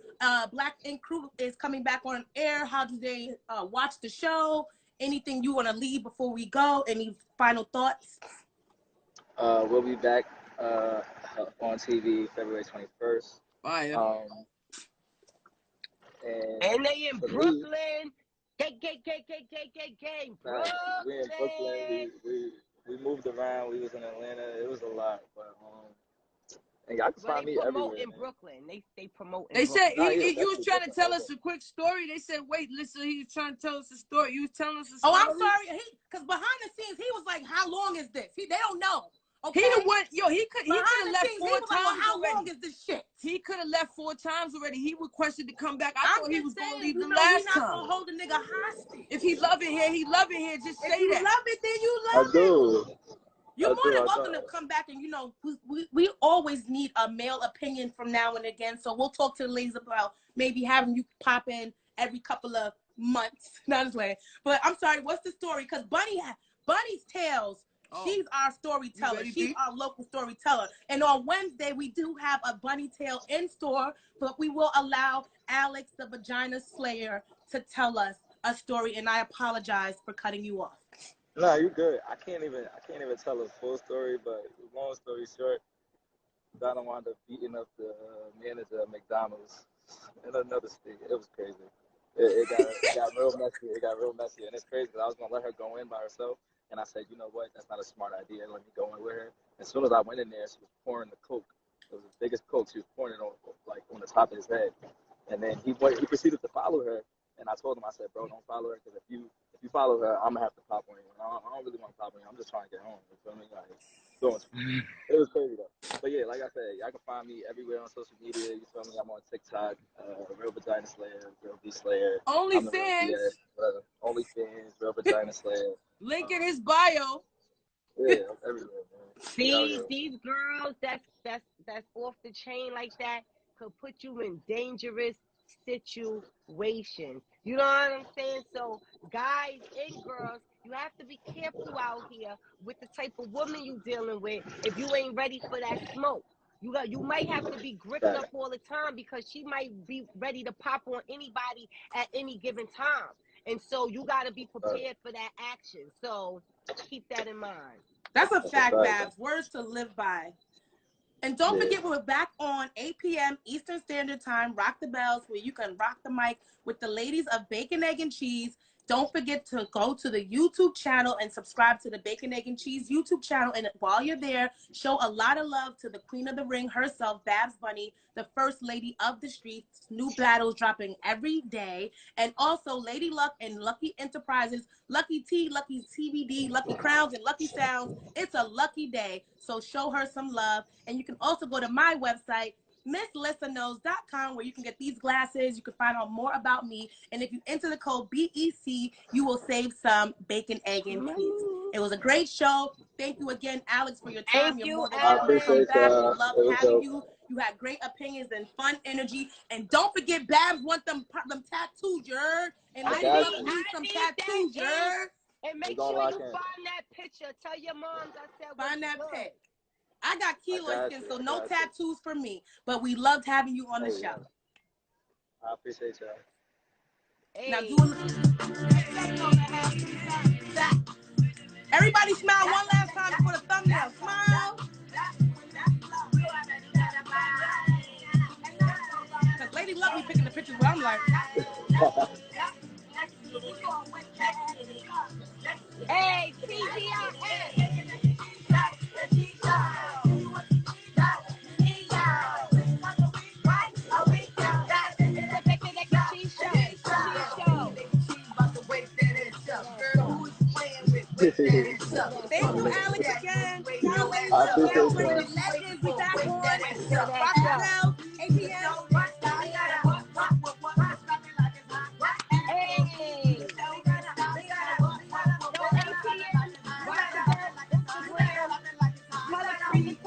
S5: Black Ink Crew is coming back on air. How do they watch the show? Anything you want to leave before we go? Any final thoughts?
S4: We'll be back on TV February 21st.
S2: Fire.
S3: And they in Brooklyn. Gang. Brooklyn.
S4: We in Brooklyn. We moved around. We was in Atlanta. It was a lot, but and y'all can find me everywhere.
S3: In Brooklyn. They promote.
S2: They said
S4: you
S2: was trying to tell us a quick story. They said, "Wait, listen, he was trying to tell us a story." You was telling us a story.
S5: Oh, I'm sorry. Because behind the scenes, he was like, "How long is this?" They don't know. Okay.
S2: He could have left 4 times.
S5: Like, how long is this shit?
S2: He could have left 4 times already. He requested to come back. I thought he was going to leave the last
S5: time. We're not
S3: gonna hold a nigga hostage.
S2: If he love it here, he love it here. Just say that.
S3: If you love it, then you love
S4: I do.
S5: You're more than welcome to come back, and we always need a male opinion from now and again. So we'll talk to the ladies about maybe having you pop in every couple of months. Not as way, but I'm sorry. What's the story? Because Bunny's Tales. Oh. She's our storyteller. She's our local storyteller. And on Wednesday, we do have a Bunny Tale in store, but we will allow Alex, the Vagina Slayer, to tell us a story. And I apologize for cutting you off.
S4: No, you're good. I can't even tell a full story, but long story short, Donna wound up beating up the manager at McDonald's in another state. It was crazy. It got real messy. It got real messy, and it's crazy because I was gonna let her go in by herself. And I said, you know what? That's not a smart idea. Let me go in with her. As soon as I went in there, she was pouring the Coke. It was the biggest Coke. She was pouring it on the top of his head. And then he proceeded to follow her. And I told him, I said, bro, don't follow her because if you follow her, I'm gonna have to pop on you. And I don't really want to pop on you. I'm just trying to get home. You feel me? It was crazy though. But yeah, like I said, y'all can find me everywhere on social media. You feel me? I'm on TikTok, Real Vagina Slayer, Real V Slayer.
S2: OnlyFans.
S4: OnlyFans, Real Vagina Slayer.
S2: Link in his bio.
S4: Yeah, everywhere, man.
S3: See, these girls that's off the chain like that could put you in dangerous situations. You know what I'm saying? So, guys and girls, you have to be careful out here with the type of woman you dealing with if you ain't ready for that smoke. You might have to be gripped up all the time because she might be ready to pop on anybody at any given time. And so you got to be prepared for that action. So keep that in mind.
S5: That's a fact, Babs. Words to live by. And don't forget, we're back on 8 p.m. Eastern Standard Time. Rock the bells where you can rock the mic with the ladies of Bacon, Egg, and Cheese. Don't forget to go to the YouTube channel and subscribe to the Bacon, Egg, and Cheese YouTube channel. And while you're there, show a lot of love to the Queen of the Ring herself, Babs Bunny, the First Lady of the Streets. New battles dropping every day. And also Lady Luck and Lucky Enterprises, Lucky Tea, Lucky TVD, Lucky Crowns, and Lucky Sounds. It's a lucky day. So show her some love. And you can also go to my website, MissLissaKnows.com, where you can get these glasses. You can find out more about me. And if you enter the code BEC, you will save some bacon, egg, and cheese. It was a great show. Thank you again, Alex, for your time.
S3: Thank
S5: You're more than
S3: Alex.
S5: welcome to come back. We love having you. You had great opinions and fun energy. And don't forget, Babs want them tattoos, you heard? And Lady Luck need some tattoos, you heard?
S3: And make sure you find that picture. Tell your moms I said
S5: find that pic. I got keloid skin, so no tattoos for me. But we loved having you on the show.
S4: I appreciate y'all.
S3: Hey.
S5: Now everybody smile one last time for the thumbnail. Smile. Because Lady Daddy love me picking the pictures, but I'm like,
S3: Hey, TGIF.
S5: thank you, Alex, again. Talley,
S9: I appreciate
S5: Celebrity
S9: that.
S5: Legends, we back on.
S3: Yeah,
S5: Rock
S3: that's
S5: the bell, 8 p.m.
S3: Hey. Yo, ATM, watch again, Instagram, Color Creek,